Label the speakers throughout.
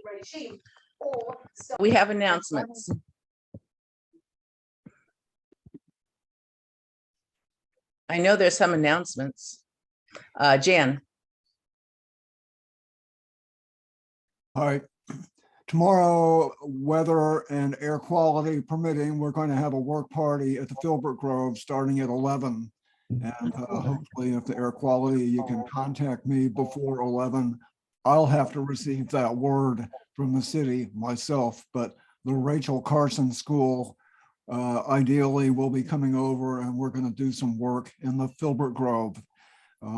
Speaker 1: regime, or we have announcements. I know there's some announcements. Jan.
Speaker 2: Hi. Tomorrow, weather and air quality permitting, we're going to have a work party at the Filbert Grove starting at 11. And hopefully if the air quality, you can contact me before 11. I'll have to receive that word from the city myself, but the Rachel Carson School ideally will be coming over, and we're going to do some work in the Filbert Grove,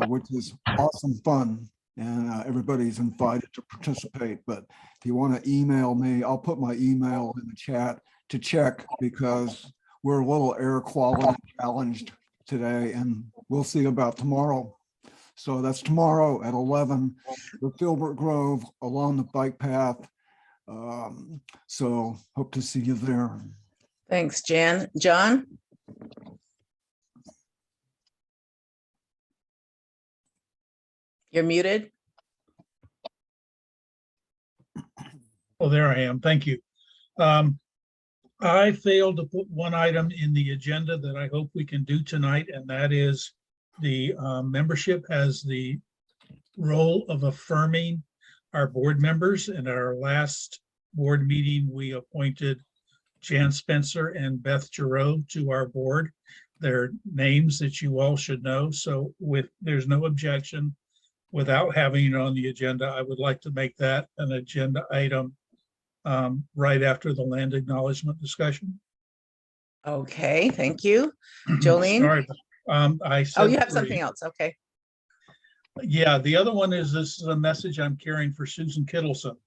Speaker 2: which is awesome fun. And everybody's invited to participate. But if you want to email me, I'll put my email in the chat to check, because we're a little air quality challenged today, and we'll see about tomorrow. So that's tomorrow at 11, the Filbert Grove along the bike path. So hope to see you there.
Speaker 1: Thanks, Jan. John? You're muted.
Speaker 3: Oh, there I am. Thank you. I failed to put one item in the agenda that I hope we can do tonight, and that is the membership has the role of affirming our board members. In our last board meeting, we appointed Jan Spencer and Beth Giroux to our board. They're names that you all should know. So there's no objection. Without having it on the agenda, I would like to make that an agenda item right after the land acknowledgement discussion.
Speaker 1: Okay, thank you. Jolene?
Speaker 3: Sorry, I said
Speaker 1: you have
Speaker 3: 3.
Speaker 1: something else. Okay.
Speaker 3: Yeah, the other one is, this is a message I'm carrying for Susan Kittleson,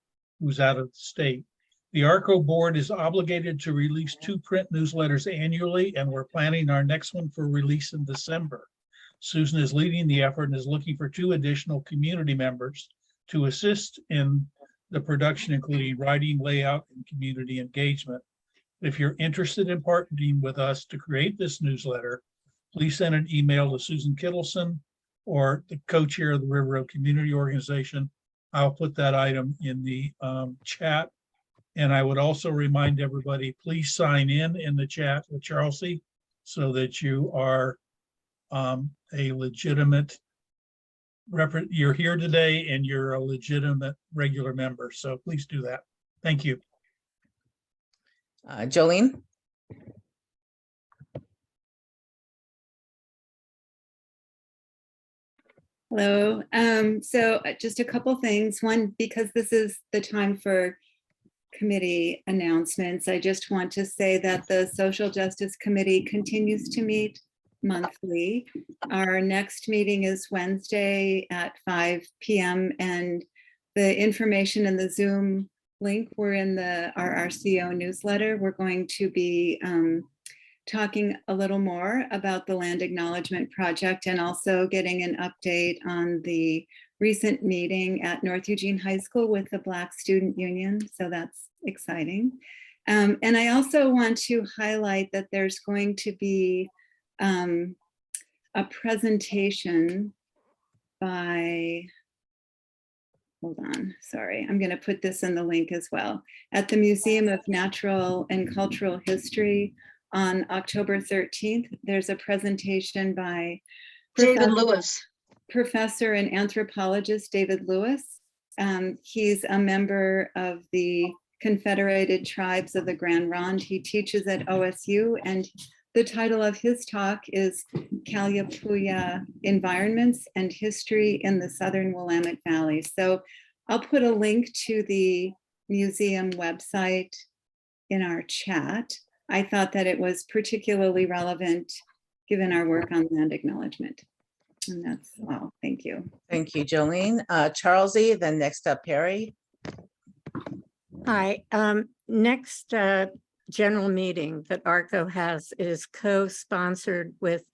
Speaker 3: who's out of the state. The RRCO board is obligated to release 2 print newsletters annually, and we're planning our next one for release in December. Susan is leading the effort and is looking for 2 additional community members to assist in the production, including writing, layout, and community engagement. If you're interested in partnering with us to create this newsletter, please send an email to Susan Kittleson or the co-chair of the River Road Community Organization. I'll put that item in the chat. And I would also remind everybody, please sign in the chat with Charlesy so that you are a legitimate you're here today and you're a legitimate regular member. So please do that. Thank you.
Speaker 1: Jolene?
Speaker 4: Hello. So just a couple things. One, because this is the time for committee announcements, I just want to say that the Social Justice Committee continues to meet monthly. Our next meeting is Wednesday at 5 p.m. and the information in the Zoom link were in the RRCO newsletter. We're going to be talking a little more about the land acknowledgement project and also getting an update on the recent meeting at North Eugene High School with the Black Student Union. So that's exciting. And I also want to highlight that there's going to be a presentation by, hold on, sorry, I'm going to put this in the link as well, at the Museum of Natural and Cultural History on October 13th. There's a presentation by
Speaker 5: David Lewis,
Speaker 4: professor and anthropologist David Lewis. He's a member of the Confederated Tribes of the Grand Ronde. He teaches at OSU, and the title of his talk is Kalapuya Environments and History in the Southern Willamette Valley. So I'll put a link to the museum website in our chat. I thought that it was particularly relevant given our work on land acknowledgement. And that's all. Thank you.
Speaker 1: Thank you, Jolene. Charlesy, then next up, Perry.
Speaker 6: Hi. Next general meeting that RRCO has is co-sponsored with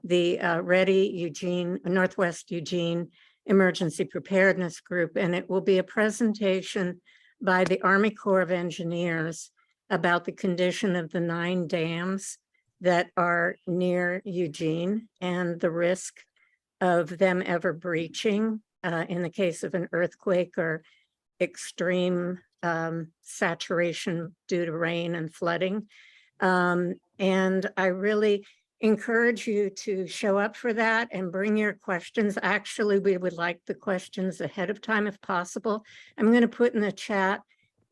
Speaker 6: the Ready Eugene, Northwest Eugene Emergency Preparedness Group, and it will be a presentation by the Army Corps of Engineers about the condition of the 9 dams that are near Eugene and the risk of them ever breaching in the case of an earthquake or extreme saturation due to rain and flooding. And I really encourage you to show up for that and bring your questions. Actually, we would like the questions ahead of time if possible. I'm going to put in the chat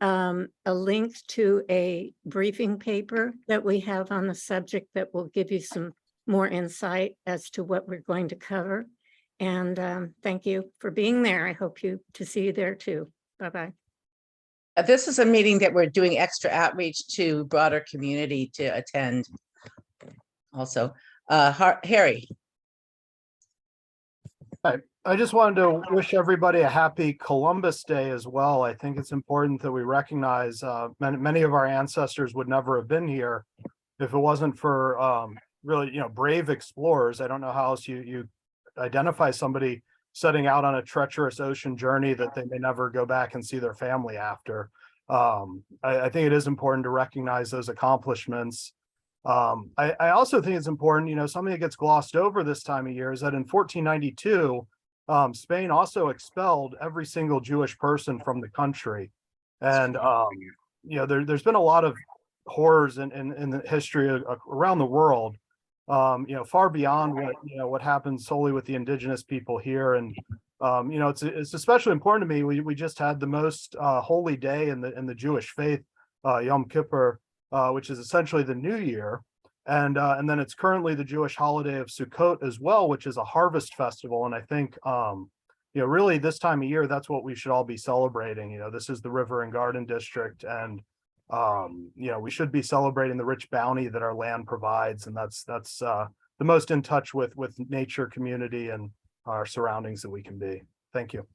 Speaker 6: a link to a briefing paper that we have on the subject that will give you some more insight as to what we're going to cover. And thank you for being there. I hope to see you there too. Bye-bye.
Speaker 1: This is a meeting that we're doing extra outreach to broader community to attend. Also, Harry.
Speaker 5: I just wanted to wish everybody a happy Columbus Day as well. I think it's important that we recognize many of our ancestors would never have been here if it wasn't for really, brave explorers. I don't know how else you identify somebody setting out on a treacherous ocean journey that they may never go back and see their family after. I think it is important to recognize those accomplishments. I also think it's important, something that gets glossed over this time of year is that in 1492, Spain also expelled every single Jewish person from the country. And, there's been a lot of horrors in the history around the world, far beyond what happens solely with the indigenous people here. And, it's especially important to me. We just had the most holy day in the Jewish faith, Yom Kippur, which is essentially the New Year. And then it's currently the Jewish holiday of Sukkot as well, which is a harvest festival. And I think, really this time of year, that's what we should all be celebrating. This is the River and Garden District. And, we should be celebrating the rich bounty that our land provides. And that's the most in touch with nature, community, and our surroundings that we can be. Thank you.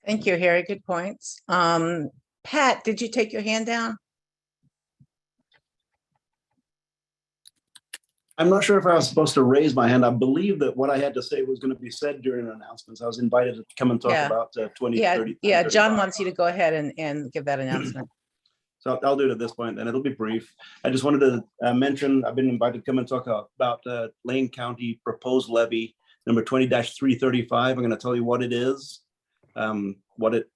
Speaker 1: Thank you, Harry. Good points. Pat, did you take your hand down?
Speaker 7: I'm not sure if I was supposed to raise my hand. I believe that what I had to say was going to be said during announcements. I was invited to come and talk about 2030.
Speaker 1: Yeah, John wants you to go ahead and give that announcement.
Speaker 7: So I'll do it at this point, and it'll be brief. I just wanted to mention, I've been invited to come and talk about Lane County proposed levy number 20-335. I'm going to tell you what it is, what it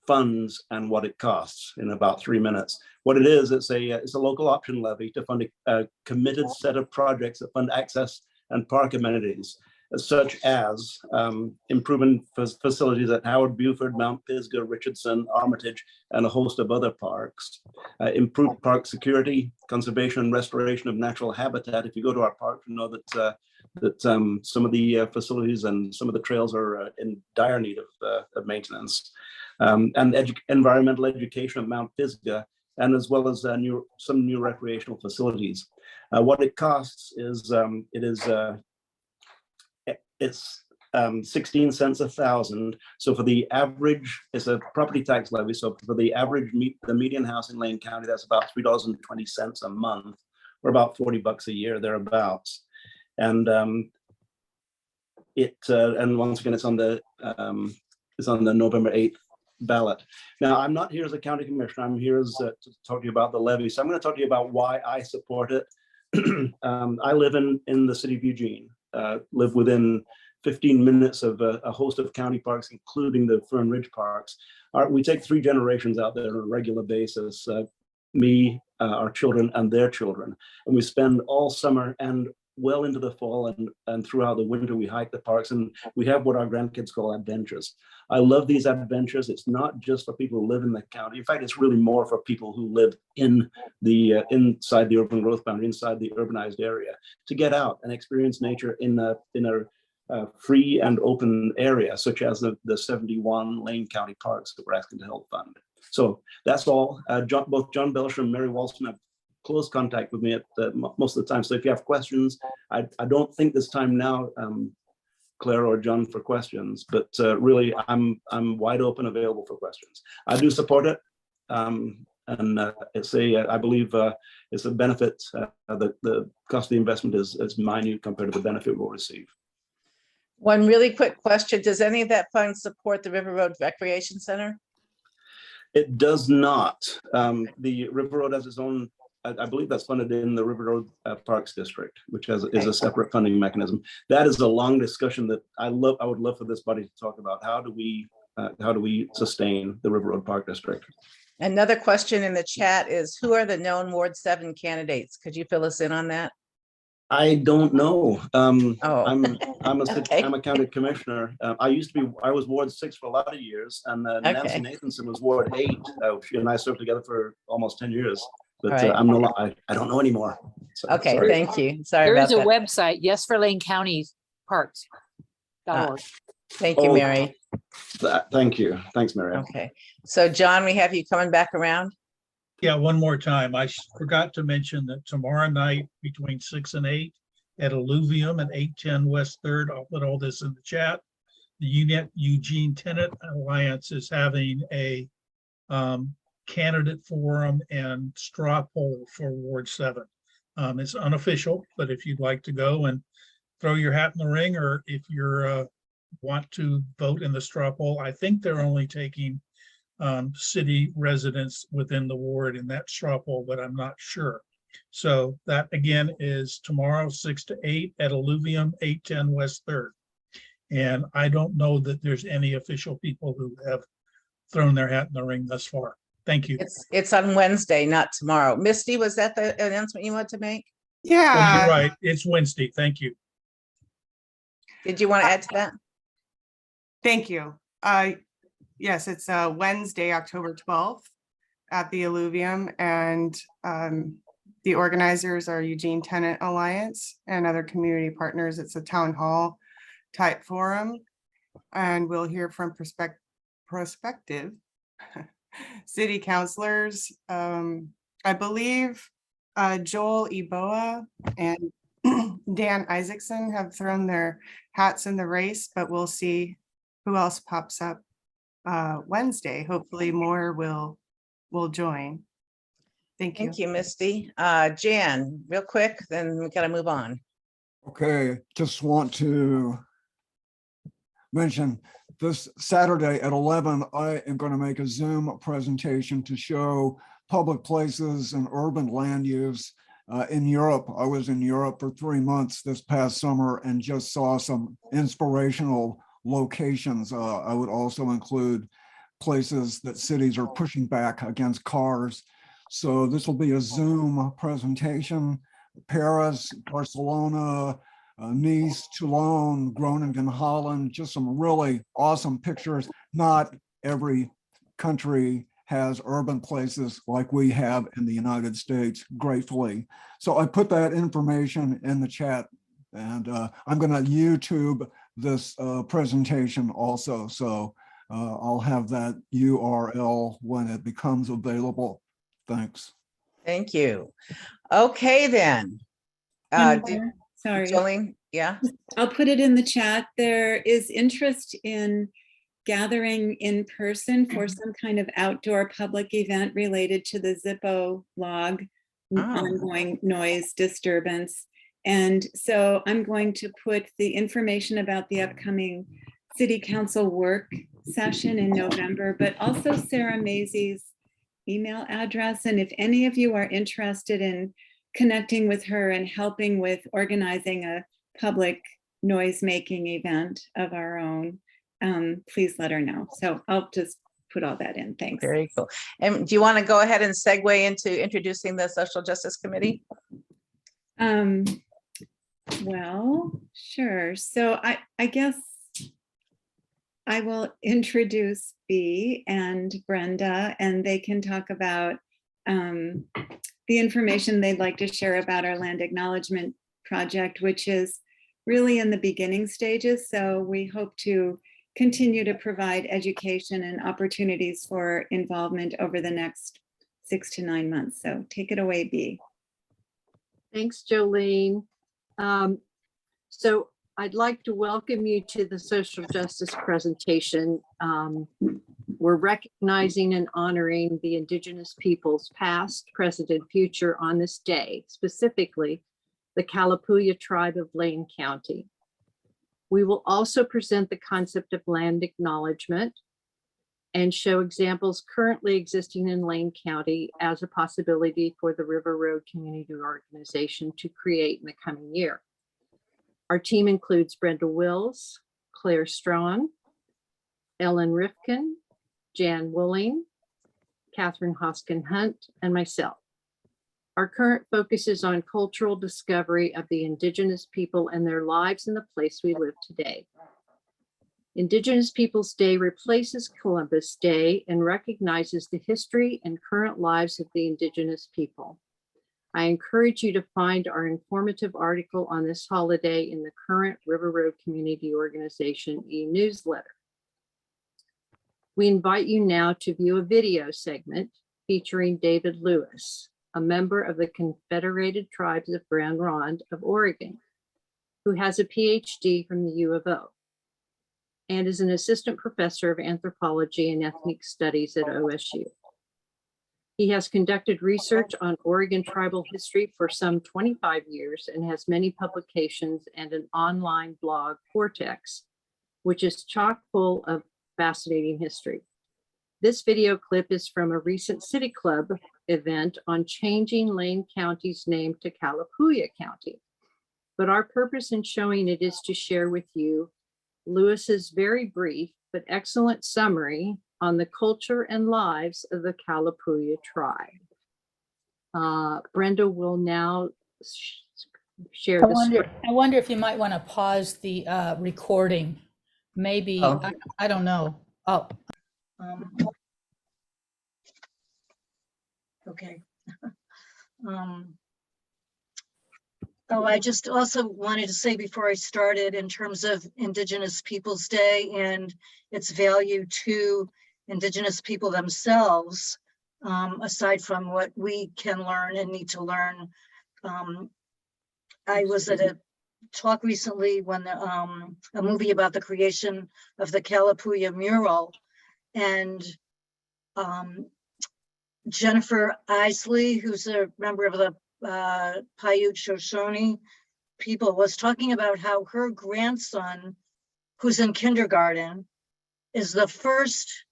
Speaker 7: funds, and what it costs in about 3 minutes. What it is, it's a local option levy to fund a committed set of projects that fund access and park amenities, such as improving facilities at Howard, Buford, Mount Pisgah, Richardson, Armitage, and a host of other parks. Improved park security, conservation and restoration of natural habitat. If you go to our park, you know that some of the facilities and some of the trails are in dire need of maintenance. And environmental education at Mount Pisgah, and as well as some new recreational facilities. What it costs is it's 16 cents a thousand. So for the average, it's a property tax levy. So for the average, the median house in Lane County, that's about $3.20 a month, or about $40 a year, thereabouts. And and once again, it's on the November 8th ballot. Now, I'm not here as a county commissioner. I'm here to talk to you about the levy. So I'm going to talk to you about why I support it. I live in the city of Eugene, live within 15 minutes of a host of county parks, including the Fern Ridge parks. We take 3 generations out there on a regular basis, me, our children, and their children. And we spend all summer and well into the fall and throughout the winter, we hike the parks, and we have what our grandkids call adventures. I love these adventures. It's not just for people who live in the county. In fact, it's really more for people who live in the inside the urban growth boundary, inside the urbanized area, to get out and experience nature in a free and open area, such as the 71 Lane County parks that we're asking to help fund. So that's all. Both John Belcher and Mary Walston have close contact with me at most of the time. So if you have questions, I don't think this time now, Claire or John, for questions, but really I'm wide open, available for questions. I do support it, and I believe it's a benefit. The cost of the investment is minute compared to the benefit we'll receive.
Speaker 1: One really quick question: does any of that fund support the River Road Recreation Center?
Speaker 7: It does not. The River Road has its own. I believe that's funded in the River Road Parks District, which is a separate funding mechanism. That is a long discussion that I would love for this body to talk about. How do we how do we sustain the River Road Park District?
Speaker 1: Another question in the chat is, who are the known Ward 7 candidates? Could you fill us in on that?
Speaker 7: I don't know.
Speaker 1: Oh, okay.
Speaker 7: I'm a county commissioner. I was Ward 6 for a lot of years, and Nancy
Speaker 1: Okay.
Speaker 7: Nathanson was Ward 8. She and I served together for almost 10 years. But
Speaker 1: All right.
Speaker 7: I don't know anymore. So,
Speaker 1: Okay,
Speaker 7: sorry.
Speaker 1: thank you. Sorry
Speaker 8: There
Speaker 1: about
Speaker 8: is a
Speaker 1: that.
Speaker 8: website, yes for Lane County Parks.org.
Speaker 1: Thank you,
Speaker 7: Oh,
Speaker 1: Mary.
Speaker 7: Thank you. Thanks, Mary.
Speaker 1: Okay, so John, we have you coming back around?
Speaker 3: Yeah, one more time. I forgot to mention that tomorrow night between 6 and 8 at Alluvium at 810 West 3rd, I'll put all this in the chat. The Eugene Tenant Alliance is having a candidate forum and straw poll for Ward 7. It's unofficial, but if you'd like to go and throw your hat in the ring, or if you're want to vote in the straw poll, I think they're only taking city residents within the ward in that straw poll, but I'm not sure. So that again is tomorrow, 6 to 8 at Alluvium, 810 West 3rd. And I don't know that there's any official people who have thrown their hat in the ring thus far. Thank you.
Speaker 1: It's on Wednesday, not tomorrow. Misty, was that the announcement you wanted to make?
Speaker 3: Oh, you're
Speaker 9: Yeah,
Speaker 3: right. It's Wednesday. Thank you.
Speaker 1: Did you want to add to that?
Speaker 9: thank you. Yes, it's Wednesday, October 12th at the Alluvium, and the organizers are Eugene Tenant Alliance and other community partners. It's a town hall type forum, and we'll hear from prospective city councilors. I believe Joel Eboa and Dan Isaacson have thrown their hats in the race, but we'll see who else pops up Wednesday. Hopefully more will join. Thank you.
Speaker 1: Thank you, Misty. Jan, real quick, then we gotta move on.
Speaker 2: Okay, just want to mention this Saturday at 11, I am going to make a Zoom presentation to show public places and urban land use in Europe. I was in Europe for 3 months this past summer and just saw some inspirational locations. I would also include places that cities are pushing back against cars. So this will be a Zoom presentation. Paris, Barcelona, Nice, Toulon, Groningen, Holland, just some really awesome pictures. Not every country has urban places like we have in the United States, gratefully. So I put that information in the chat, and I'm going to YouTube this presentation also. So I'll have that URL when it becomes available. Thanks.
Speaker 1: Thank you. Okay, then.
Speaker 4: One
Speaker 1: did-
Speaker 4: more, Sorry,
Speaker 1: Jolene, yeah?
Speaker 4: I'll put it in the chat. There is interest in gathering in person for some kind of outdoor public event related to the Zippo log,
Speaker 1: Oh.
Speaker 4: ongoing noise disturbance. And so I'm going to put the information about the upcoming city council work session in November, but also Sarah Maisie's email address. And if any of you are interested in connecting with her and helping with organizing a public noise-making event of our own, please let her know. So I'll just put all that in. Thanks.
Speaker 1: Very cool. And do you want to go ahead and segue into introducing the Social Justice Committee?
Speaker 4: Well, sure. So I guess I will introduce Bea and Brenda, and they can talk about the information they'd like to share about our land acknowledgement project, which is really in the beginning stages. So we hope to continue to provide education and opportunities for involvement over the next 6 to 9 months. So take it away, Bea.
Speaker 6: Thanks, Jolene. So I'd like to welcome you to the social justice presentation. We're recognizing and honoring the Indigenous peoples past, present, and future on this day, specifically the Kalapuya tribe of Lane County. We will also present the concept of land acknowledgement and show examples currently existing in Lane County as a possibility for the River Road Community Organization to create in the coming year. Our team includes Brenda Wills, Claire Strawn,
Speaker 10: Ellen Rifkin, Jan Wooling, Catherine Hoskin Hunt, and myself. Our current focus is on cultural discovery of the Indigenous people and their lives in the place we live today. Indigenous Peoples Day replaces Columbus Day and recognizes the history and current lives of the Indigenous people. I encourage you to find our informative article on this holiday in the current River Road Community Organization e-newsletter. We invite you now to view a video segment featuring David Lewis, a member of the Confederated Tribes of Grand Ronde of Oregon, who has a PhD from the U of O and is an assistant professor of anthropology and ethnic studies at OSU. He has conducted research on Oregon tribal history for some 25 years and has many publications and an online blog, Vortex, which is chock full of fascinating history. This video clip is from a recent City Club event on changing Lane County's name to Calapooya County. But our purpose in showing it is to share with you Lewis's very brief but excellent summary on the culture and lives of the Calapooya tribe. Brenda will now share the
Speaker 8: I wonder if you might want to pause the recording. Maybe,
Speaker 1: Oh.
Speaker 8: I don't know. Oh.
Speaker 11: Okay. I just also wanted to say before I started in terms of Indigenous Peoples Day and its value to Indigenous people themselves, aside from what we can learn and need to learn. I was at a talk recently when a movie about the creation of the Calapooya mural, and Jennifer Isley, who's a member of the Paiute Shoshone people, was talking about how her grandson, who's in kindergarten, is the first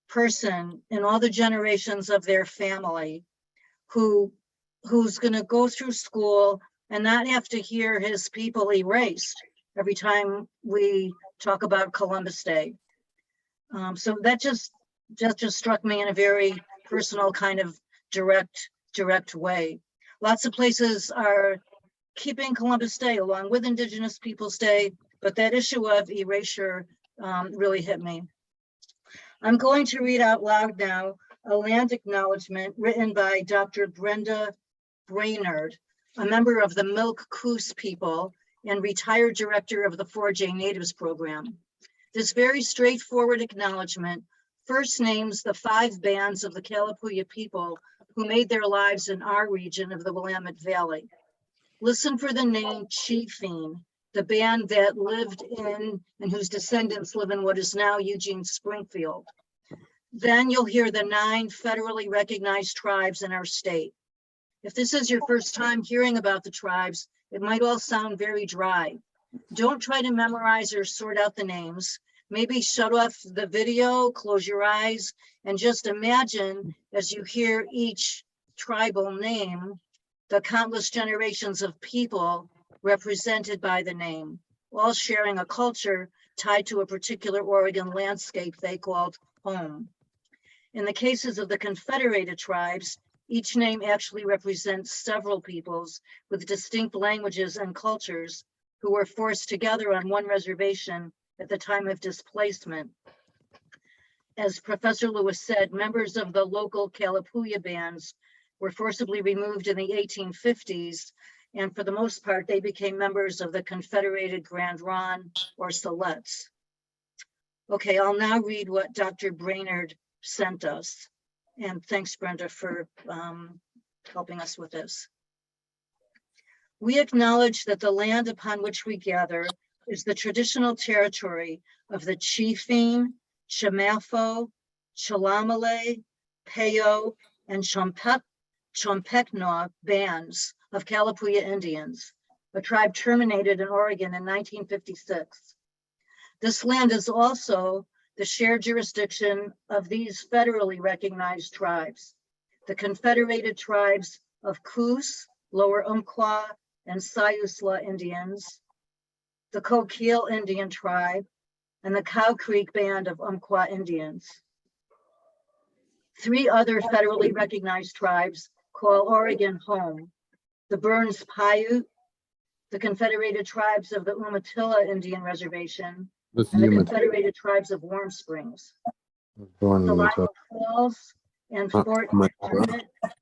Speaker 11: person in all the generations of their family who's going to go through school and not have to hear his people erased every time we talk about Columbus Day. So that just struck me in a very personal kind of direct way. Lots of places are keeping Columbus Day along with Indigenous Peoples Day, but that issue of erasure really hit me. I'm going to read out loud now a land acknowledgement written by Dr. Brenda Brainerd, a member of the Milk Coos people and retired director of the 4J Natives program. This very straightforward acknowledgement first names the 5 bands of the Calapooya people who made their lives in our region of the Willamette Valley. Listen for the name Chiefing, the band that lived in and whose descendants live in what is now Eugene Springfield. Then you'll hear the 9 federally recognized tribes in our state. If this is your first time hearing about the tribes, it might all sound very dry. Don't try to memorize or sort out the names. Maybe shut off the video, close your eyes, and just imagine as you hear each tribal name, the countless generations of people represented by the name, all sharing a culture tied to a particular Oregon landscape they called home. In the cases of the Confederated tribes, each name actually represents several peoples with distinct languages and cultures who were forced together on one reservation at the time of displacement. As Professor Lewis said, members of the local Calapooya bands were forcibly removed in the 1850s, and for the most part, they became members of the Confederated Grand Ronde or Siletz. Okay, I'll now read what Dr. Brainerd sent us. And thanks, Brenda, for helping us with this. We acknowledge that the land upon which we gather is the traditional territory of the Chiefing, Chimafo, Chalamale, Payo, and Chompeknaw bands of Calapooya Indians, a tribe terminated in Oregon in 1956. This land is also the shared jurisdiction of these federally recognized tribes, the Confederated tribes of Coos, Lower Umpqua, and Siuslaw Indians, the Coquille Indian tribe, and the Cow Creek Band of Umpqua Indians. 3 other federally recognized tribes call Oregon home: the Burns Paiute, the Confederated Tribes of the Umatilla Indian Reservation, and the Confederated Tribes of Warm Springs. The Lima Falls and Fort Emmett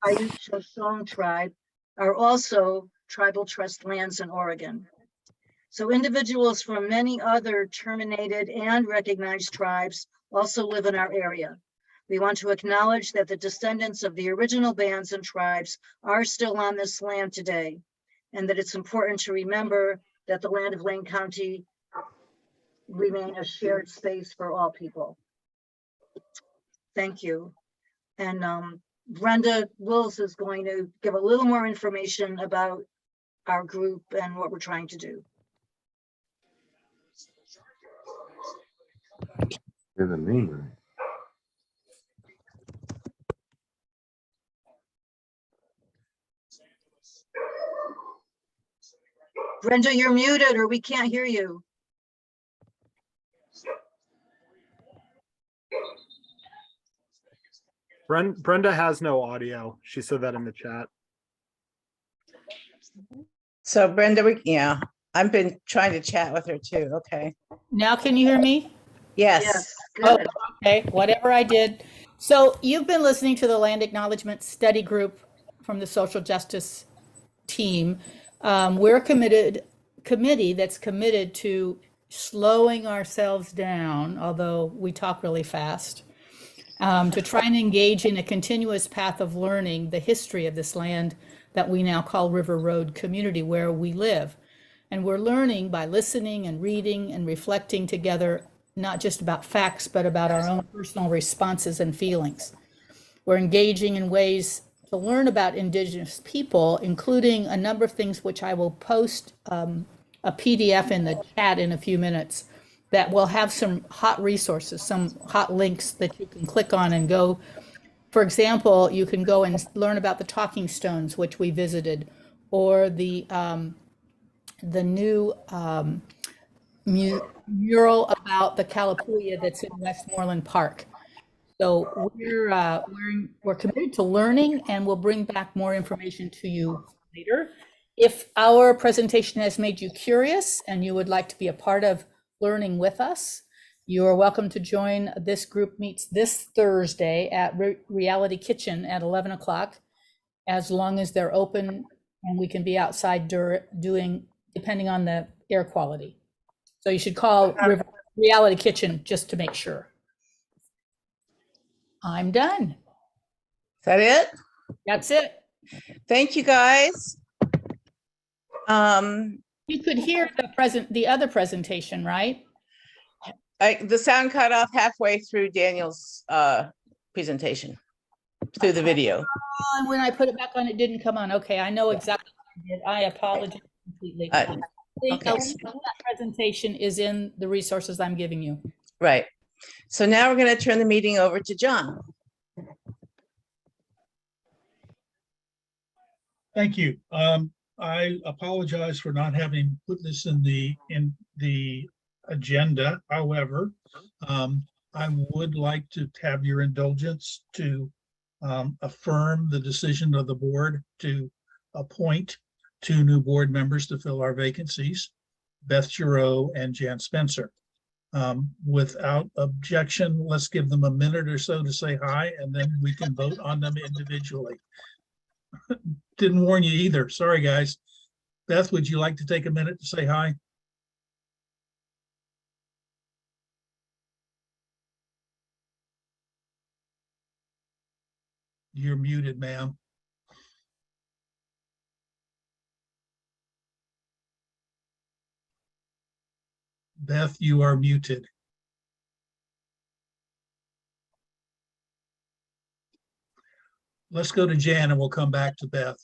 Speaker 11: Paiute Shoshone Tribe are also tribal trust lands in Oregon. So individuals from many other terminated and recognized tribes also live in our area. We want to acknowledge that the descendants of the original bands and tribes are still on this land today, and that it's important to remember that the land of Lane County remain a shared space for all people. Thank you. And Brenda Wills is going to give a little more information about our group and what we're trying to do.
Speaker 12: The name right.
Speaker 11: Brenda, you're muted or we can't hear you.
Speaker 5: Brenda has no audio. She said that in the chat.
Speaker 1: So Brenda, yeah, I've been trying to chat with her too. Okay.
Speaker 8: Now can you hear me?
Speaker 1: Yes.
Speaker 11: Yes,
Speaker 8: Oh,
Speaker 11: good.
Speaker 8: okay, whatever I did. So you've been listening to the Land Acknowledgement Study Group from the Social Justice team. We're a committee that's committed to slowing ourselves down, although we talk really fast, to try and engage in a continuous path of learning the history of this land that we now call River Road Community, where we live. And we're learning by listening and reading and reflecting together, not just about facts, but about our own personal responses and feelings. We're engaging in ways to learn about Indigenous people, including a number of things which I will post a PDF in the chat in a few minutes that will have some hot resources, some hot links that you can click on and go. For example, you can go and learn about the Talking Stones, which we visited, or the new mural about the Kalapuya that's in Westmoreland Park. So we're committed to learning, and we'll bring back more information to you later. If our presentation has made you curious and you would like to be a part of learning with us, you are welcome to join. This group meets this Thursday at Reality Kitchen at 11 o'clock, as long as they're open and we can be outside doing, depending on the air quality. So you should call Reality Kitchen just to make sure. I'm done.
Speaker 1: Is that it?
Speaker 8: That's it.
Speaker 1: Thank you, guys.
Speaker 8: You could hear the other presentation, right?
Speaker 1: The sound cut off halfway through Daniel's presentation, through the video.
Speaker 8: And when I put it back on, it didn't come on. Okay, I know exactly what I did. I apologize completely.
Speaker 1: Okay.
Speaker 8: That presentation is in the resources I'm giving you.
Speaker 1: Right. So now we're going to turn the meeting over to John.
Speaker 3: Thank you. I apologize for not having put this in the agenda. However, I would like to have your indulgence to affirm the decision of the board to appoint 2 new board members to fill our vacancies, Beth Giroux and Jan Spencer. Without objection, let's give them a minute or so to say hi, and then we can vote on them individually. Didn't warn you either. Sorry, guys. Beth, would you like to take a minute to say hi? You're muted, ma'am. Beth, you are muted. Let's go to Jan and we'll come back to Beth.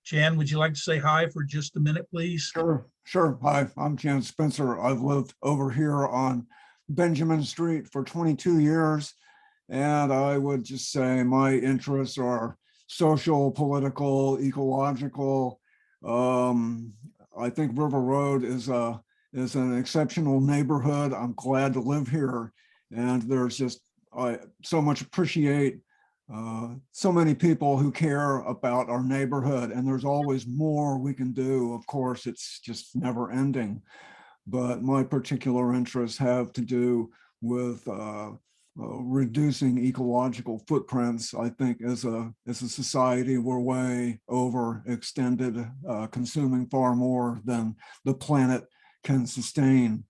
Speaker 3: Jan, would you like to say hi for just a minute, please?
Speaker 2: Sure. Hi, I'm Jan Spencer. I've lived over here on Benjamin Street for 22 years. And I would just say my interests are social, political, ecological. I think River Road is a is an exceptional neighborhood. I'm glad to live here. And there's just, I so much appreciate so many people who care about our neighborhood, and there's always more we can do. Of course, it's just never ending. But my particular interests have to do with reducing ecological footprints. I think as a society, we're way overextended, consuming far more than the planet can sustain.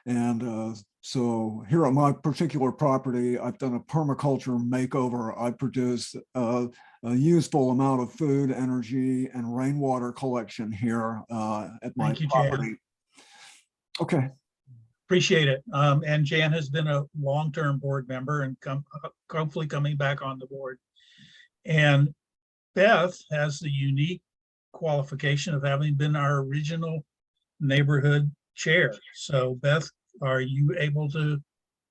Speaker 2: And so here at my particular property, I've done a permaculture makeover. I produce a useful amount of food, energy, and rainwater collection here at my
Speaker 3: Thank you, Jan.
Speaker 2: property. Okay.
Speaker 3: Appreciate it. And Jan has been a long-term board member and hopefully coming back on the board. And Beth has the unique qualification of having been our original neighborhood chair. So Beth, are you able to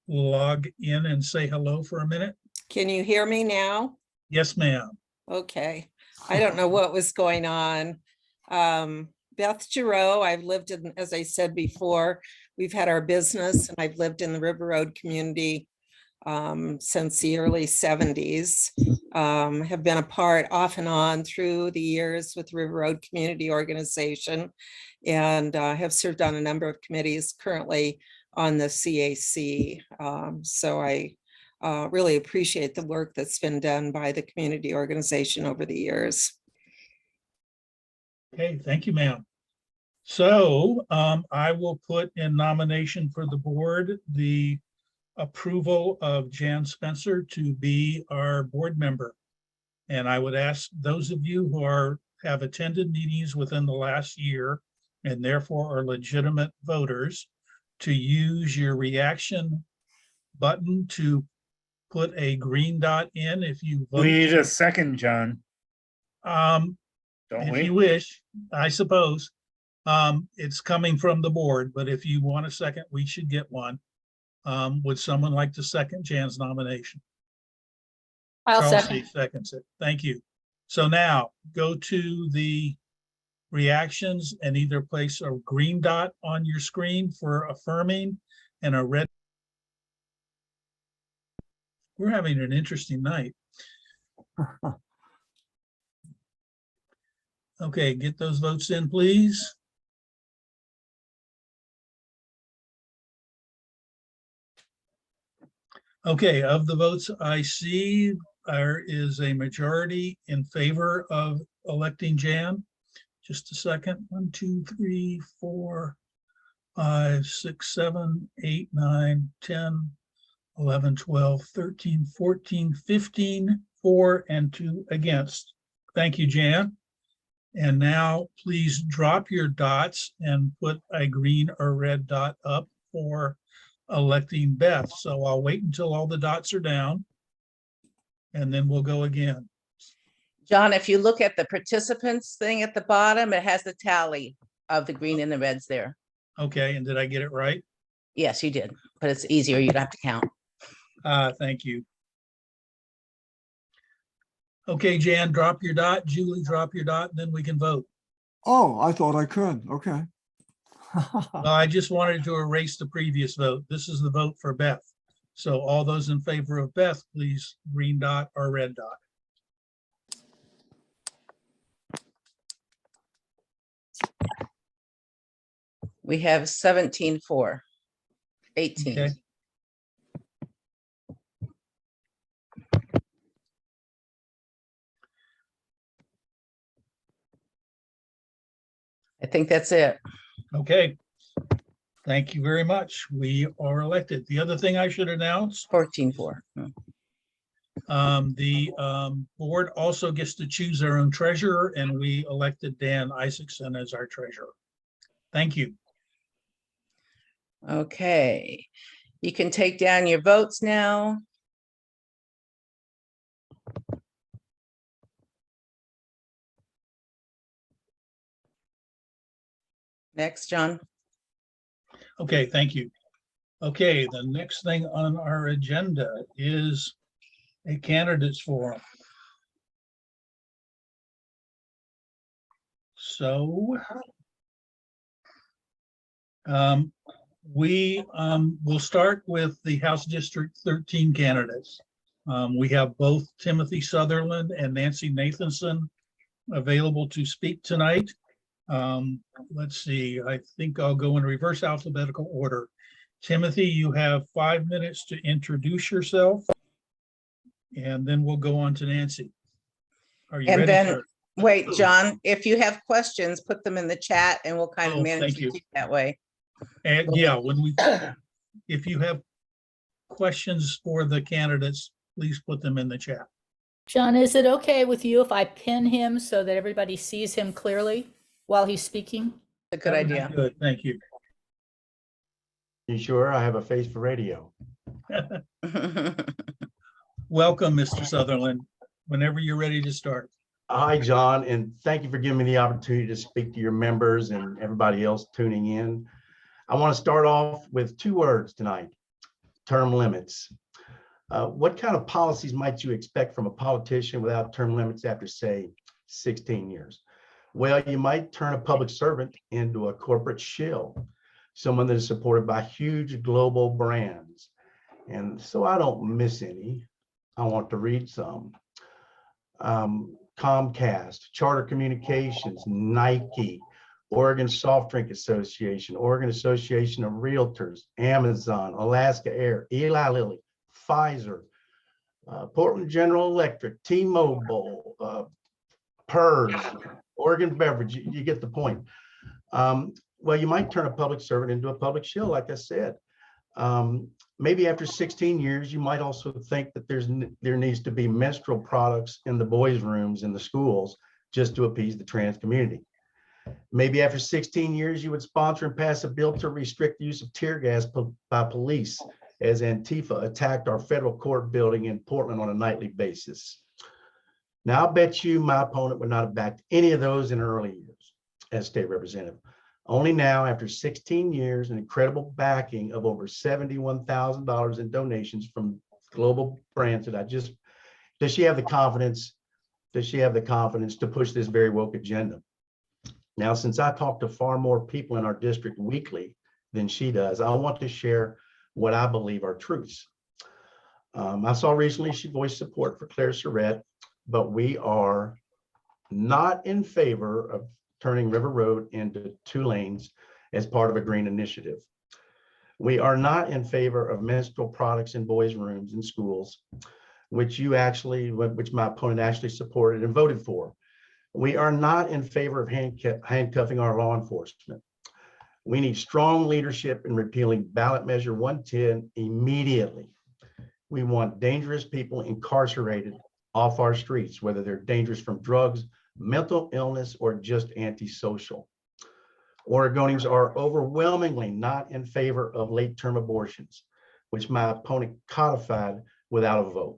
Speaker 3: log in and say hello for a minute?
Speaker 13: Can you hear me now?
Speaker 3: Yes, ma'am.
Speaker 13: Okay. I don't know what was going on. Beth Giroux, I've lived in, as I said before, we've had our business and I've lived in the River Road community since the early 70s. Have been a part off and on through the years with River Road Community Organization, and have served on a number of committees, currently on the CAC. So I really appreciate the work that's been done by the community organization over the years.
Speaker 3: Okay, thank you, ma'am. So I will put in nomination for the board the approval of Jan Spencer to be our board member. And I would ask those of you who have attended meetings within the last year and therefore are legitimate voters to use your reaction button to put a green dot in if you vote.
Speaker 14: We need a second, John. Don't
Speaker 3: If
Speaker 14: we?
Speaker 3: you wish, I suppose. It's coming from the board, but if you want a second, we should get one. Would someone like to second Jan's nomination?
Speaker 8: I'll
Speaker 3: Charles
Speaker 8: second.
Speaker 3: seconds it. Thank you. So now go to the reactions and either place a green dot on your screen for affirming and a red. We're having an interesting night. Okay, get those votes in, please. Okay, of the votes I see, there is a majority in favor of electing Jan. Just a second. 1, 2, 3, 4, 5, 6, 7, 8, 9, 10, 11, 12, 13, 14, 15, 4, and 2 against. Thank you, Jan. And now please drop your dots and put a green or red dot up for electing Beth. So I'll wait until all the dots are down and then we'll go again.
Speaker 1: John, if you look at the participants thing at the bottom, it has the tally of the green and the reds there.
Speaker 3: Okay, and did I get it right?
Speaker 1: Yes, you did, but it's easier. You don't have to count.
Speaker 3: Thank you. Okay, Jan, drop your dot. Julie, drop your dot, and then we can vote.
Speaker 2: Oh, I thought I could. Okay.
Speaker 3: Well, I just wanted to erase the previous vote. This is the vote for Beth. So all those in favor of Beth, please green dot or red dot.
Speaker 1: We have 17-4, 18.
Speaker 3: Okay.
Speaker 1: I think that's it.
Speaker 3: Okay. Thank you very much. We are elected. The other thing I should announce,
Speaker 1: 14-4.
Speaker 3: the board also gets to choose their own treasurer, and we elected Dan Isaacson as our treasurer. Thank you.
Speaker 1: Okay, you can take down your votes now. Next, John.
Speaker 3: Okay, thank you. Okay, the next thing on our agenda is a candidates forum. So We will start with the House District 13 candidates. We have both Timothy Sutherland and Nancy Nathanson available to speak tonight. Let's see, I think I'll go in reverse alphabetical order. Timothy, you have 5 minutes to introduce yourself. And then we'll go on to Nancy. Are you
Speaker 1: And
Speaker 3: ready,
Speaker 1: then,
Speaker 3: sir?
Speaker 1: wait, John, if you have questions, put them in the chat and we'll kind of
Speaker 3: Oh,
Speaker 1: manage
Speaker 3: thank you.
Speaker 1: it that way.
Speaker 3: And yeah, if you have questions for the candidates, please put them in the chat.
Speaker 8: John, is it okay with you if I pin him so that everybody sees him clearly while he's speaking?
Speaker 1: A good
Speaker 3: That would be
Speaker 1: idea.
Speaker 3: Good, thank you.
Speaker 12: You sure? I have a face for radio.
Speaker 3: Welcome, Mr. Sutherland, whenever you're ready to start.
Speaker 12: Hi, John, and thank you for giving me the opportunity to speak to your members and everybody else tuning in. I want to start off with 2 words tonight: term limits. What kind of policies might you expect from a politician without term limits after, say, 16 years? Well, you might turn a public servant into a corporate shill, someone that is supported by huge global brands. And so I don't miss any. I want to read some. Comcast, Charter Communications, Nike, Oregon Soft Drink Association, Oregon Association of Realtors, Amazon, Alaska Air, Eli Lilly, Pfizer, Portland General Electric, T-Mobile, PERS, Oregon Beverage, you get the point. Well, you might turn a public servant into a public shill, like I said. Maybe after 16 years, you might also think that there needs to be menstrual products in the boys' rooms in the schools just to appease the trans community. Maybe after 16 years, you would sponsor and pass a bill to restrict the use of tear gas by police as Antifa attacked our federal court building in Portland on a nightly basis. Now, I'll bet you my opponent would not have backed any of those in her early years as state representative. Only now, after 16 years and incredible backing of over $71,000 in donations from global brands, does she have the confidence? Does she have the confidence to push this very woke agenda? Now, since I talk to far more people in our district weekly than she does, I want to share what I believe are truths. I saw recently she voiced support for Claire Surratt, but we are not in favor of turning River Road into 2 lanes as part of a green initiative. We are not in favor of menstrual products in boys' rooms in schools, which my opponent actually supported and voted for. We are not in favor of handcuffing our law enforcement. We need strong leadership in repealing ballot measure 110 immediately. We want dangerous people incarcerated off our streets, whether they're dangerous from drugs, mental illness, or just antisocial. Oregonians are overwhelmingly not in favor of late-term abortions, which my opponent codified without a vote.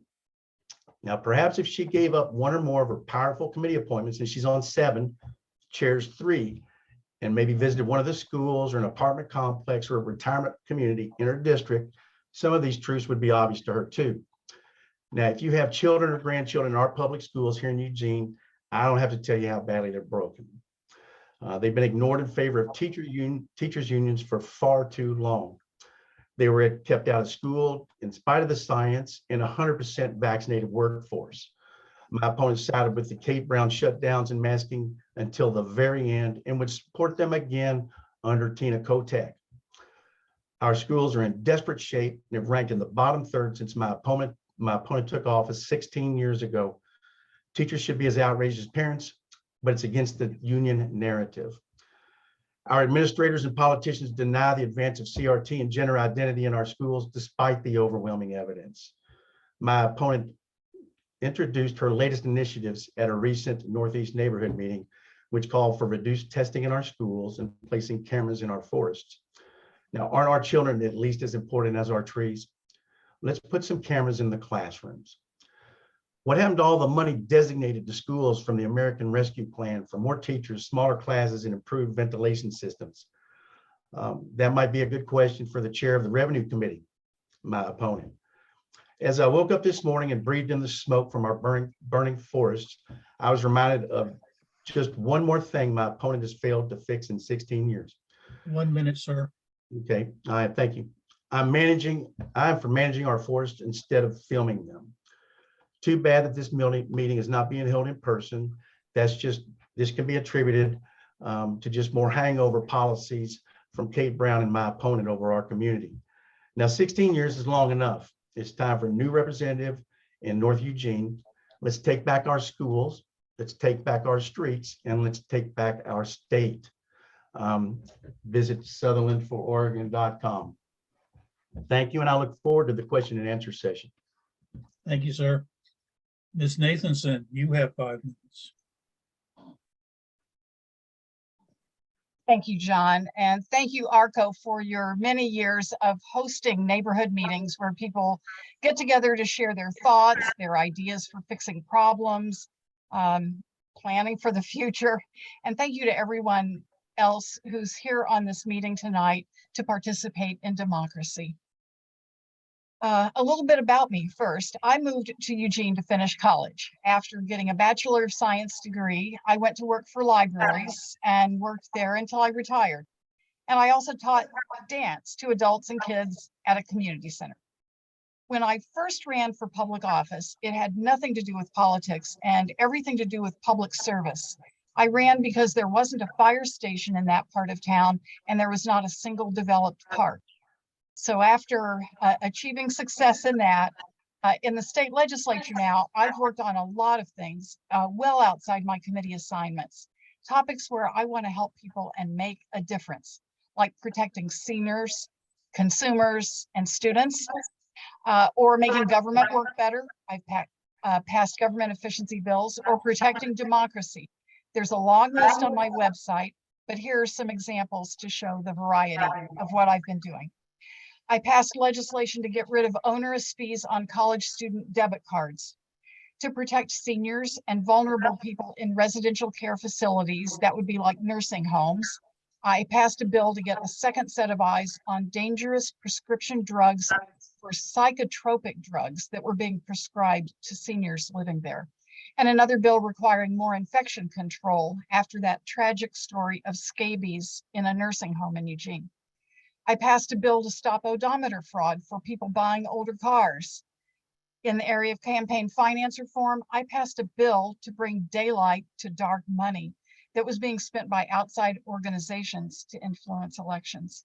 Speaker 12: Now, perhaps if she gave up 1 or more of her powerful committee appointments, and she's on 7, chairs 3, and maybe visited one of the schools or an apartment complex or a retirement community in her district, some of these truths would be obvious to her too. Now, if you have children or grandchildren in our public schools here in Eugene, I don't have to tell you how badly they're broken. They've been ignored in favor of teachers unions for far too long. They were kept out of school in spite of the science and 100% vaccinated workforce. My opponent sided with the Kate Brown shutdowns and masking until the very end and would support them again under Tina Kotek. Our schools are in desperate shape and have ranked in the bottom third since my opponent took office 16 years ago. Teachers should be as outraged as parents, but it's against the union narrative. Our administrators and politicians deny the advance of CRT and gender identity in our schools despite the overwhelming evidence. My opponent introduced her latest initiatives at a recent Northeast neighborhood meeting, which called for reduced testing in our schools and placing cameras in our forests. Now, aren't our children at least as important as our trees? Let's put some cameras in the classrooms. What happened to all the money designated to schools from the American Rescue Plan for more teachers, smaller classes, and improved ventilation systems? That might be a good question for the chair of the Revenue Committee, my opponent. As I woke up this morning and breathed in the smoke from our burning forests, I was reminded of just one more thing my opponent has failed to fix in 16 years.
Speaker 3: 1 minute, sir.
Speaker 12: Okay, all right, thank you. I'm for managing our forest instead of filming them. Too bad that this meeting is not being held in person. This can be attributed to just more hangover policies from Kate Brown and my opponent over our community. Now, 16 years is long enough. It's time for a new representative in North Eugene. Let's take back our schools, let's take back our streets, and let's take back our state. Visit sutherlandfororegon.com. Thank you, and I look forward to the question and answer session.
Speaker 3: Thank you, sir. Ms. Nathanson, you have 5 minutes.
Speaker 15: Thank you, John, and thank you, RRCO, for your many years of hosting neighborhood meetings where people get together to share their thoughts, their ideas for fixing problems, planning for the future. And thank you to everyone else who's here on this meeting tonight to participate in democracy. A little bit about me first. I moved to Eugene to finish college. After getting a Bachelor of Science degree, I went to work for libraries and worked there until I retired. And I also taught dance to adults and kids at a community center. When I first ran for public office, it had nothing to do with politics and everything to do with public service. I ran because there wasn't a fire station in that part of town and there was not a single developed park. So after achieving success in that, in the state legislature now, I've worked on a lot of things well outside my committee assignments. Topics where I want to help people and make a difference, like protecting seniors, consumers, and students, or making government work better. I've passed government efficiency bills, or protecting democracy. There's a long list on my website, but here are some examples to show the variety of what I've been doing. I passed legislation to get rid of onerous fees on college student debit cards, to protect seniors and vulnerable people in residential care facilities, that would be like nursing homes. I passed a bill to get a second set of eyes on dangerous prescription drugs for psychotropic drugs that were being prescribed to seniors living there, and another bill requiring more infection control after that tragic story of scabies in a nursing home in Eugene. I passed a bill to stop odometer fraud for people buying older cars. In the area of campaign finance reform, I passed a bill to bring daylight to dark money that was being spent by outside organizations to influence elections.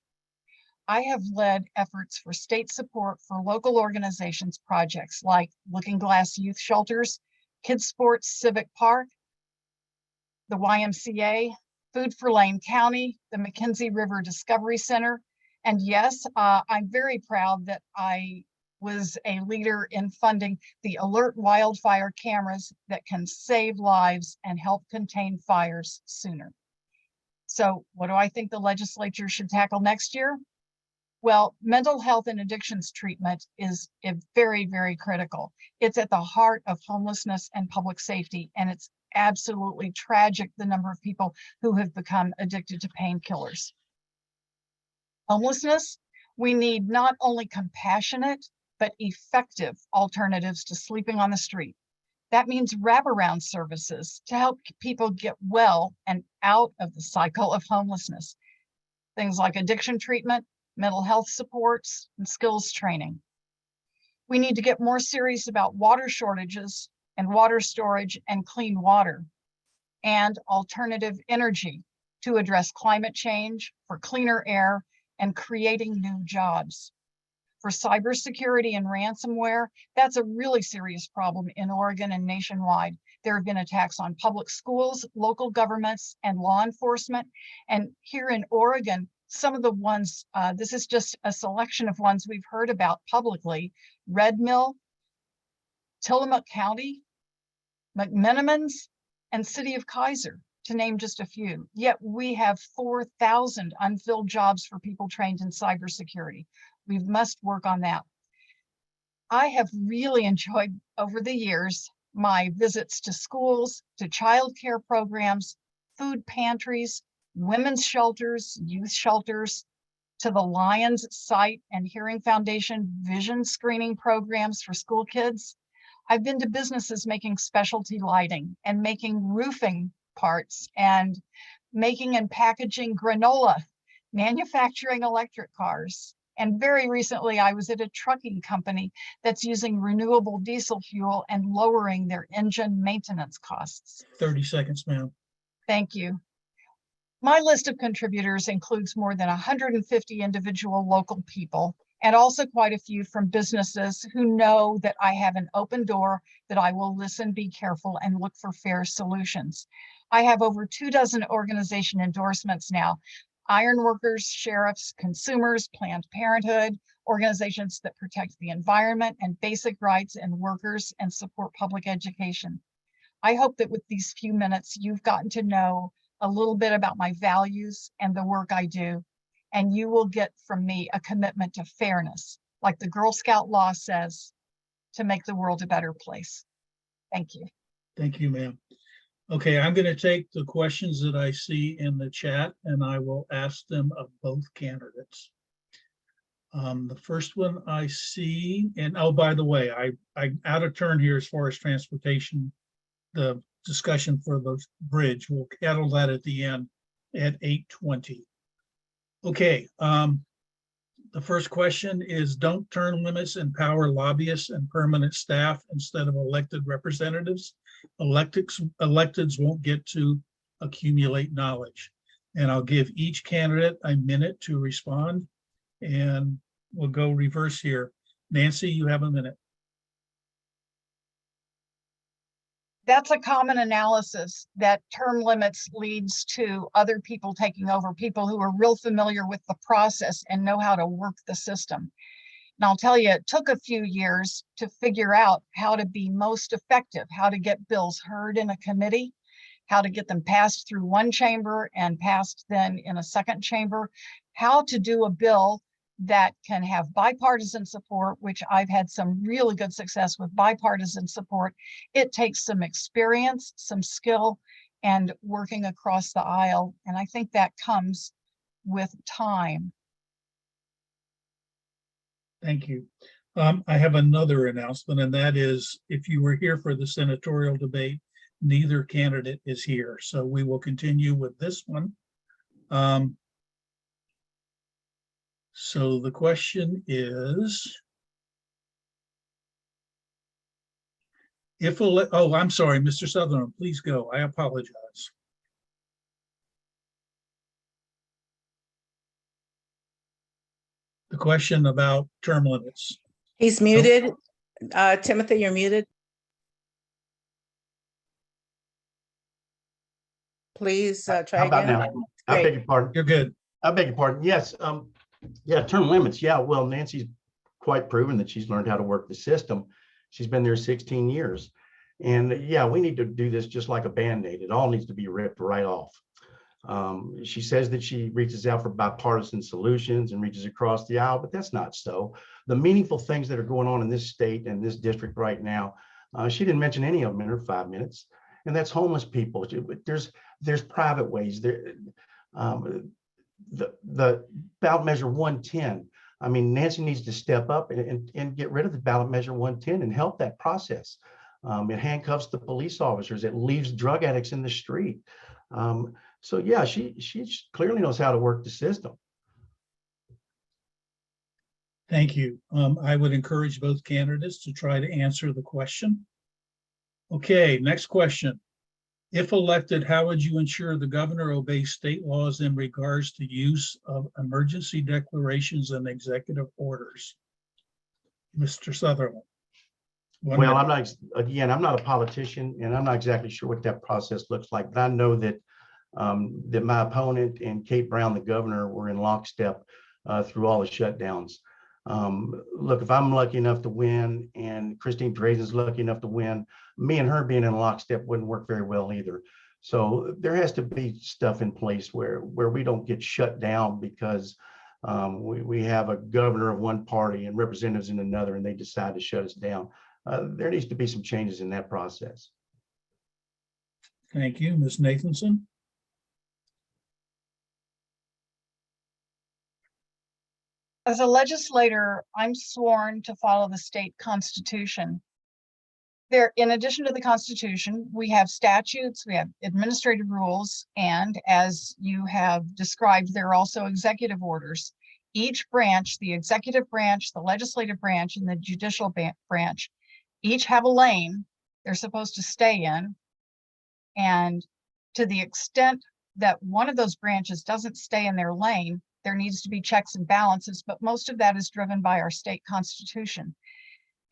Speaker 15: I have led efforts for state support for local organizations projects like Looking Glass Youth Shelters, Kids Sports Civic Park, the YMCA, Food for Lane County, the McKenzie River Discovery Center. And yes, I'm very proud that I was a leader in funding the alert wildfire cameras that can save lives and help contain fires sooner. So what do I think the legislature should tackle next year? Well, mental health and addictions treatment is very, very critical. It's at the heart of homelessness and public safety, and it's absolutely tragic the number of people who have become addicted to painkillers. Homelessness, we need not only compassionate, but effective alternatives to sleeping on the street. That means wraparound services to help people get well and out of the cycle of homelessness. Things like addiction treatment, mental health supports, and skills training. We need to get more serious about water shortages and water storage and clean water, and alternative energy to address climate change, for cleaner air, and creating new jobs. For cybersecurity and ransomware, that's a really serious problem in Oregon and nationwide. There have been attacks on public schools, local governments, and law enforcement. And here in Oregon, some of the ones, this is just a selection of ones we've heard about publicly: Red Mill, Tillamook County, McMenamins, and City of Kaiser, to name just a few. Yet we have 4,000 unfilled jobs for people trained in cybersecurity. We must work on that. I have really enjoyed over the years my visits to schools, to childcare programs, food pantries, women's shelters, youth shelters, to the Lions Sight and Hearing Foundation vision screening programs for school kids. I've been to businesses making specialty lighting and making roofing parts and making and packaging granola, manufacturing electric cars. And very recently, I was at a trucking company that's using renewable diesel fuel and lowering their engine maintenance costs.
Speaker 3: 30 seconds, ma'am.
Speaker 15: Thank you. My list of contributors includes more than 150 individual local people, and also quite a few from businesses who know that I have an open door, that I will listen, be careful, and look for fair solutions. I have over 24 organization endorsements now: ironworkers, sheriffs, consumers, Planned Parenthood, organizations that protect the environment and basic rights and workers and support public education. I hope that with these few minutes, you've gotten to know a little bit about my values and the work I do, and you will get from me a commitment to fairness, like the Girl Scout law says, to make the world a better place. Thank you.
Speaker 3: Thank you, ma'am. Okay, I'm going to take the questions that I see in the chat and I will ask them of both candidates. The first one I see, and oh, by the way, I'm out of turn here as far as transportation. The discussion for the bridge, we'll handle that at the end at 8:20. Okay, the first question is, don't term limits empower lobbyists and permanent staff instead of elected representatives? Electeds won't get to accumulate knowledge. And I'll give each candidate a minute to respond, and we'll go reverse here. Nancy, you have a minute.
Speaker 15: That's a common analysis, that term limits leads to other people taking over, people who are real familiar with the process and know how to work the system. And I'll tell you, it took a few years to figure out how to be most effective, how to get bills heard in a committee, how to get them passed through one chamber and passed then in a second chamber, how to do a bill that can have bipartisan support, which I've had some really good success with bipartisan support. It takes some experience, some skill, and working across the aisle. And I think that comes with time.
Speaker 3: Thank you. I have another announcement, and that is, if you were here for the senatorial debate, neither candidate is here. So we will continue with this one. So the question is, oh, I'm sorry, Mr. Sutherland, please go. I apologize. The question about term limits.
Speaker 1: He's muted. Timothy, you're muted. Please try
Speaker 12: How about
Speaker 1: again.
Speaker 12: now? I beg your pardon.
Speaker 3: You're good.
Speaker 12: I beg your pardon. Yes. Yeah, term limits. Yeah, well, Nancy's quite proven that she's learned how to work the system. She's been there 16 years. And yeah, we need to do this just like a Band-Aid. It all needs to be ripped right off. She says that she reaches out for bipartisan solutions and reaches across the aisle, but that's not so. The meaningful things that are going on in this state and this district right now, she didn't mention any of them in her 5 minutes. And that's homeless people. There's private ways. The ballot measure 110. I mean, Nancy needs to step up and get rid of the ballot measure 110 and help that process. It handcuffs the police officers. It leaves drug addicts in the street. So yeah, she clearly knows how to work the system.
Speaker 3: Thank you. I would encourage both candidates to try to answer the question. Okay, next question. If elected, how would you ensure the governor obeys state laws in regards to use of emergency declarations and executive orders? Mr. Sutherland.
Speaker 12: Well, I'm not a politician, and I'm not exactly sure what that process looks like, but I know that that my opponent and Kate Brown, the governor, were in lockstep through all the shutdowns. Look, if I'm lucky enough to win and Christine Drazen's lucky enough to win, me and her being in lockstep wouldn't work very well either. So there has to be stuff in place where we don't get shut down because we have a governor of one party and representatives in another, and they decide to shut us down. There needs to be some changes in that process.
Speaker 3: Thank you, Ms. Nathanson.
Speaker 15: As a legislator, I'm sworn to follow the state constitution. There, in addition to the Constitution, we have statutes, we have administrative rules, and as you have described, there are also executive orders. Each branch, the executive branch, the legislative branch, and the judicial branch, each have a lane they're supposed to stay in. And to the extent that one of those branches doesn't stay in their lane, there needs to be checks and balances, but most of that is driven by our state constitution.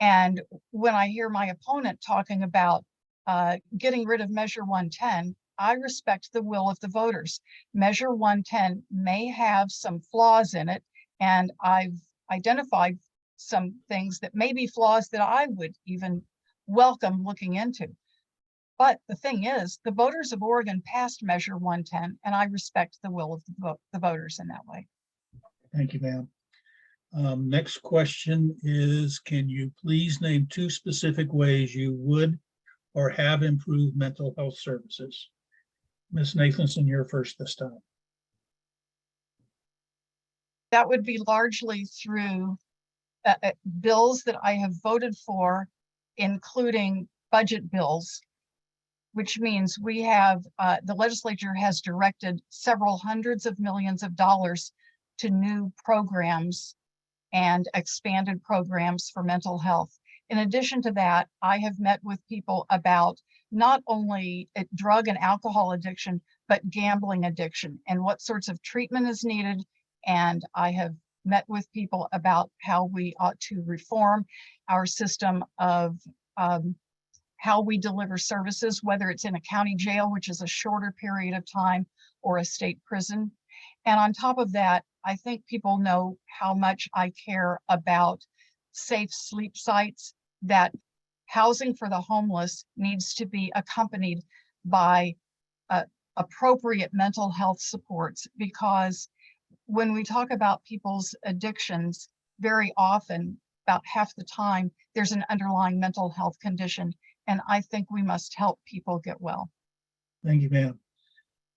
Speaker 15: And when I hear my opponent talking about getting rid of Measure 110, I respect the will of the voters. Measure 110 may have some flaws in it, and I've identified some things that may be flaws that I would even welcome looking into. But the thing is, the voters of Oregon passed Measure 110, and I respect the will of the voters in that way.
Speaker 3: Thank you, ma'am. Next question is, can you please name 2 specific ways you would or have improved mental health services? Ms. Nathanson, you're first this time.
Speaker 15: That would be largely through bills that I have voted for, including budget bills, which means we have, the legislature has directed several hundreds of millions of dollars to new programs and expanded programs for mental health. In addition to that, I have met with people about not only drug and alcohol addiction, but gambling addiction and what sorts of treatment is needed. And I have met with people about how we ought to reform our system of how we deliver services, whether it's in a county jail, which is a shorter period of time, or a state prison. And on top of that, I think people know how much I care about safe sleep sites, that housing for the homeless needs to be accompanied by appropriate mental health supports, because when we talk about people's addictions, very often, about half the time, there's an underlying mental health condition. And I think we must help people get well.
Speaker 3: Thank you, ma'am.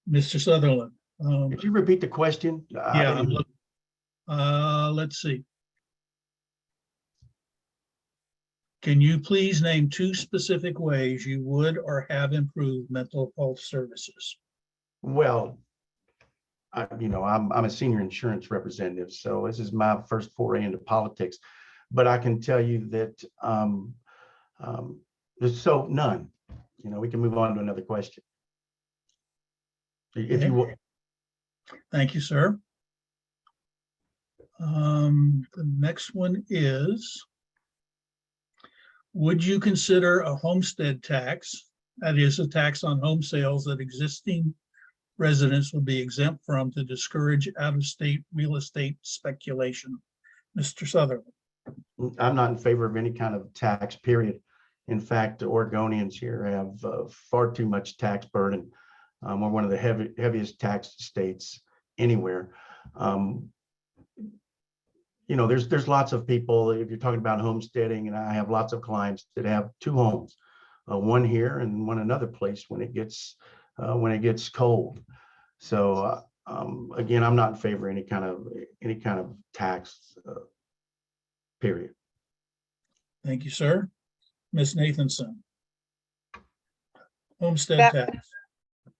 Speaker 3: Mr. Sutherland.
Speaker 12: Could you repeat the question?
Speaker 3: Yeah, I'm looking. Let's see. Can you please name 2 specific ways you would or have improved mental health services?
Speaker 12: Well, I'm a senior insurance representative, so this is my first foray into politics. But I can tell you that so none. We can move on to another question, if you will.
Speaker 3: Thank you, sir. The next one is, would you consider a homestead tax, that is a tax on home sales that existing residents would be exempt from, to discourage out-of-state real estate speculation? Mr. Sutherland.
Speaker 12: I'm not in favor of any kind of tax, period. In fact, Oregonians here have far too much tax burden. We're one of the heaviest taxed states anywhere. There's lots of people, if you're talking about homesteading, and I have lots of clients that have 2 homes, one here and one another place when it gets cold. So again, I'm not in favor of any kind of tax, period.
Speaker 3: Thank you, sir. Ms. Nathanson. Homestead tax.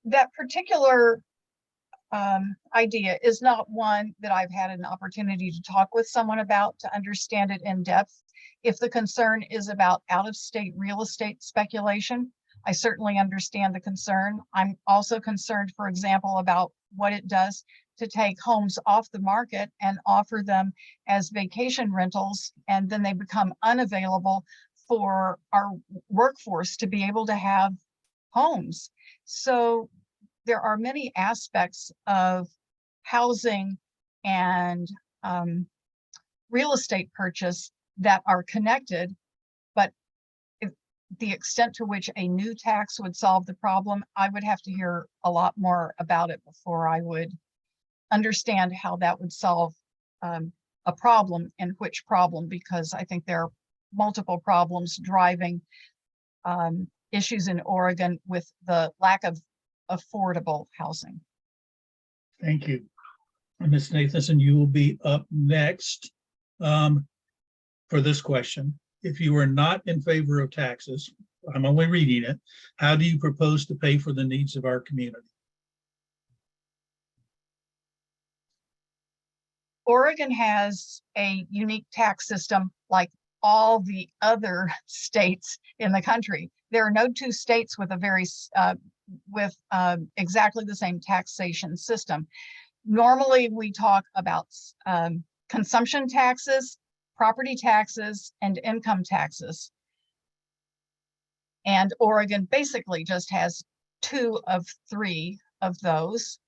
Speaker 15: That particular idea is not one that I've had an opportunity to talk with someone about to understand it in depth. If the concern is about out-of-state real estate speculation, I certainly understand the concern. I'm also concerned, for example, about what it does to take homes off the market and offer them as vacation rentals, and then they become unavailable for our workforce to be able to have homes. So there are many aspects of housing and real estate purchase that are connected, but the extent to which a new tax would solve the problem, I would have to hear a lot more about it before I would understand how that would solve a problem, and which problem, because I think there are multiple problems driving issues in Oregon with the lack of affordable housing.
Speaker 3: Thank you. Ms. Nathanson, you will be up next for this question. If you are not in favor of taxes, I'm only reading it. How do you propose to pay for the needs of our community?
Speaker 15: Oregon has a unique tax system like all the other states in the country. There are no two states with a exactly the same taxation system. Normally, we talk about consumption taxes, property taxes, and income taxes. And Oregon basically just has 2 of 3 of those.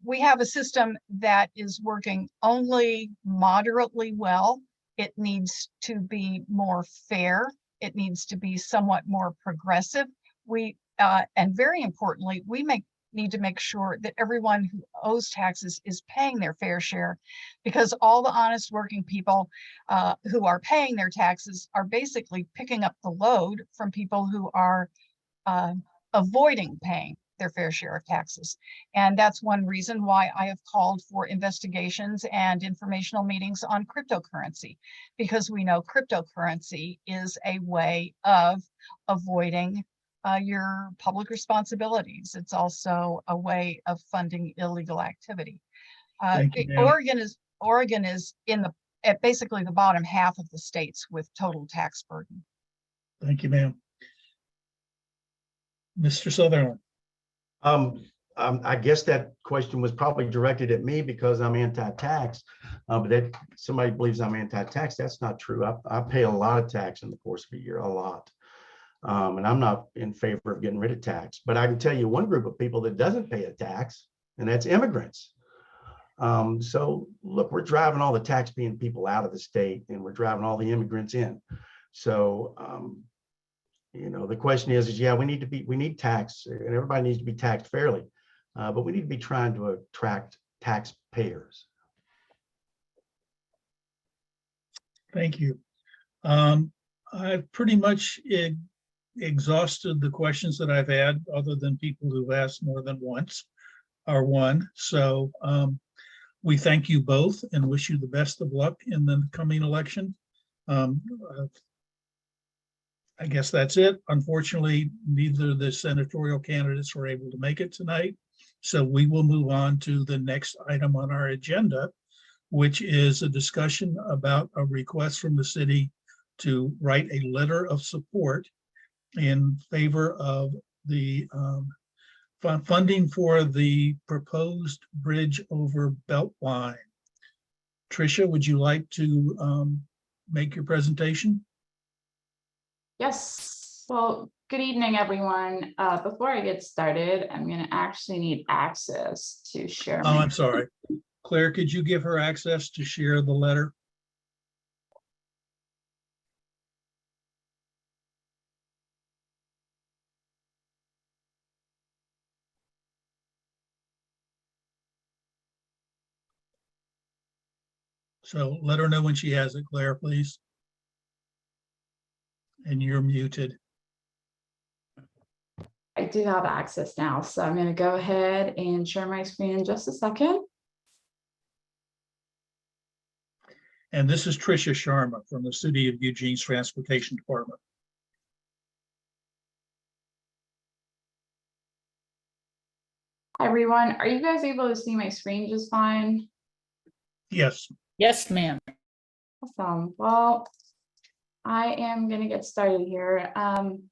Speaker 15: We have a system that is working only moderately well. It needs to be more fair. It needs to be somewhat more progressive. And very importantly, we need to make sure that everyone who owes taxes is paying their fair share, because all the honest working people who are paying their taxes are basically picking up the load from people who are avoiding paying their fair share of taxes. And that's one reason why I have called for investigations and informational meetings on cryptocurrency, because we know cryptocurrency is a way of avoiding your public responsibilities. It's also a way of funding illegal activity.
Speaker 3: Thank you, ma'am.
Speaker 15: Oregon is at basically the bottom half of the states with total tax burden.
Speaker 3: Thank you, ma'am. Mr. Sutherland.
Speaker 12: I guess that question was probably directed at me because I'm anti-tax, but that somebody believes I'm anti-tax. That's not true. I pay a lot of tax in the course of a year, a lot. And I'm not in favor of getting rid of tax, but I can tell you one group of people that doesn't pay a tax, and that's immigrants. So look, we're driving all the tax-paying people out of the state, and we're driving all the immigrants in. So, you know, the question is yeah, we need tax, and everybody needs to be taxed fairly, but we need to be trying to attract taxpayers.
Speaker 3: Thank you. I've pretty much exhausted the questions that I've had, other than people who've asked more than once or one. So we thank you both and wish you the best of luck in the coming election. I guess that's it. Unfortunately, neither of the senatorial candidates were able to make it tonight. So we will move on to the next item on our agenda, which is a discussion about a request from the city to write a letter of support in favor of the funding for the proposed bridge over Beltline. Tricia, would you like to make your presentation?
Speaker 16: Yes. Well, good evening, everyone. Before I get started, I'm going to actually need access to share.
Speaker 3: Oh, I'm sorry. Claire, could you give her access to share the letter? So let her know when she has it, Claire, please. And you're muted.
Speaker 16: I do have access now, so I'm going to go ahead and share my screen in just a second.
Speaker 3: And this is Tricia Sharma from the City of Eugene's Transportation Department.
Speaker 16: Hi, everyone. Are you guys able to see my screen just fine?
Speaker 3: Yes.
Speaker 8: Yes, ma'am.
Speaker 16: Awesome. Well, I am going to get started here.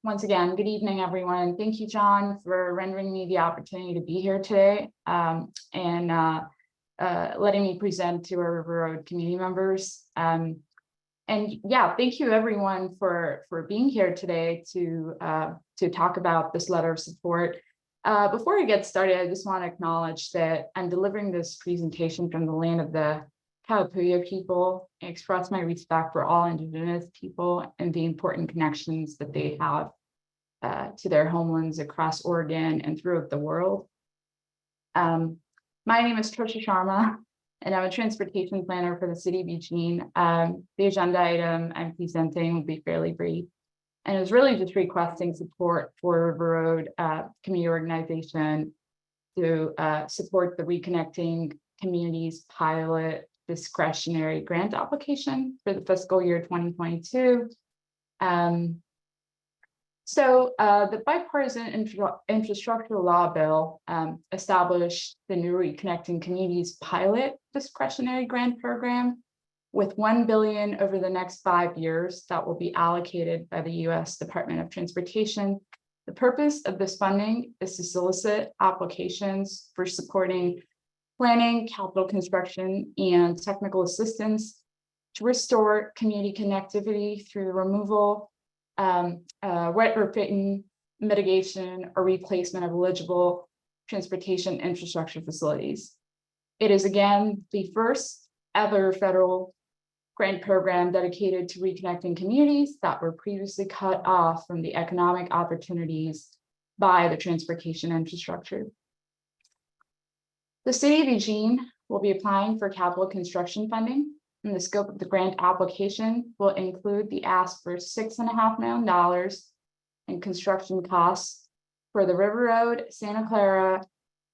Speaker 16: Once again, good evening, everyone. Thank you, John, for rendering me the opportunity to be here today and letting me present to our River Road community members. And yeah, thank you, everyone, for being here today to talk about this letter of support. Before I get started, I just want to acknowledge that I'm delivering this presentation from the land of the Kalapuya people, and express my respect for all Indigenous people and the important connections that they have to their homelands across Oregon and throughout the world. My name is Tricia Sharma, and I'm a transportation planner for the City of Eugene. The agenda item I'm presenting will be fairly brief, and it's really just requesting support for River Road community organization to support the Reconnecting Communities pilot discretionary grant application for the fiscal year 2022. So the bipartisan infrastructure law bill established the new Reconnecting Communities pilot discretionary grant program with $1 billion over the next 5 years that will be allocated by the U.S. Department of Transportation. The purpose of this funding is to solicit applications for supporting planning, capital construction, and technical assistance to restore community connectivity through the removal, retrofitting, mitigation, or replacement of eligible transportation infrastructure facilities. It is again the first ever federal grant program dedicated to reconnecting communities that were previously cut off from the economic opportunities by the transportation infrastructure. The city of Eugene will be applying for capital construction funding, and the scope of the grant application will include the ask for $6.5 million in construction costs for the River Road, Santa Clara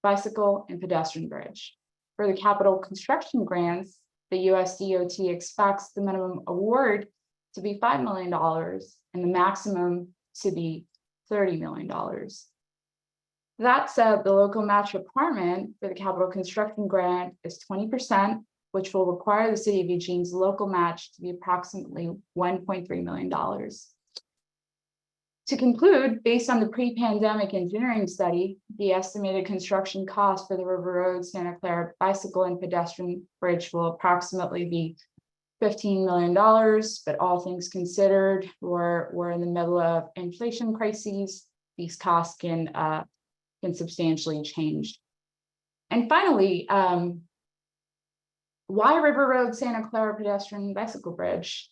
Speaker 16: bicycle and pedestrian bridge. For the capital construction grants, the US DOT expects the minimum award to be $5 million and the maximum to be $30 million. That said, the local match requirement for the capital construction grant is 20%, which will require the city of Eugene's local match to be approximately $1.3 million. To conclude, based on the pre-pandemic engineering study, the estimated construction cost for the River Road Santa Clara bicycle and pedestrian bridge will approximately be $15 million, but all things considered, we're in the middle of inflation crises. These costs can substantially change. And finally, why River Road Santa Clara pedestrian bicycle bridge?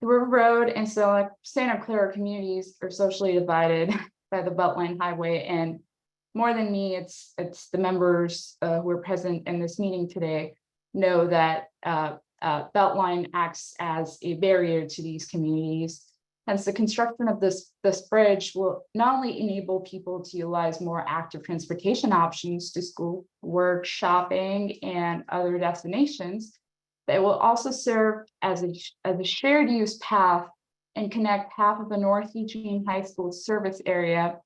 Speaker 16: The River Road and Santa Clara communities are socially divided by the Beltline Highway, and more than me, it's the members who are present in this meeting today know that Beltline acts as a barrier to these communities. Hence, the construction of this bridge will not only enable people to utilize more active transportation options to school, work, shopping, and other destinations, but it will also serve as a shared use path and connect half of the North Eugene High School service area,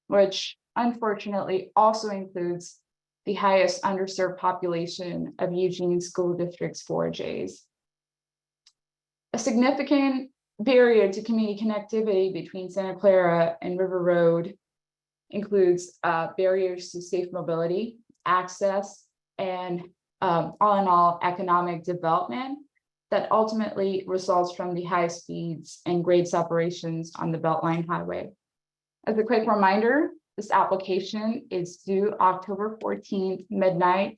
Speaker 16: which unfortunately also includes the highest underserved population of Eugene School District's 4Js. A significant barrier to community connectivity between Santa Clara and River Road includes barriers to safe mobility, access, and all in all economic development that ultimately results from the high speeds and grade separations on the Beltline Highway. As a quick reminder, this application is due October 14th, midnight.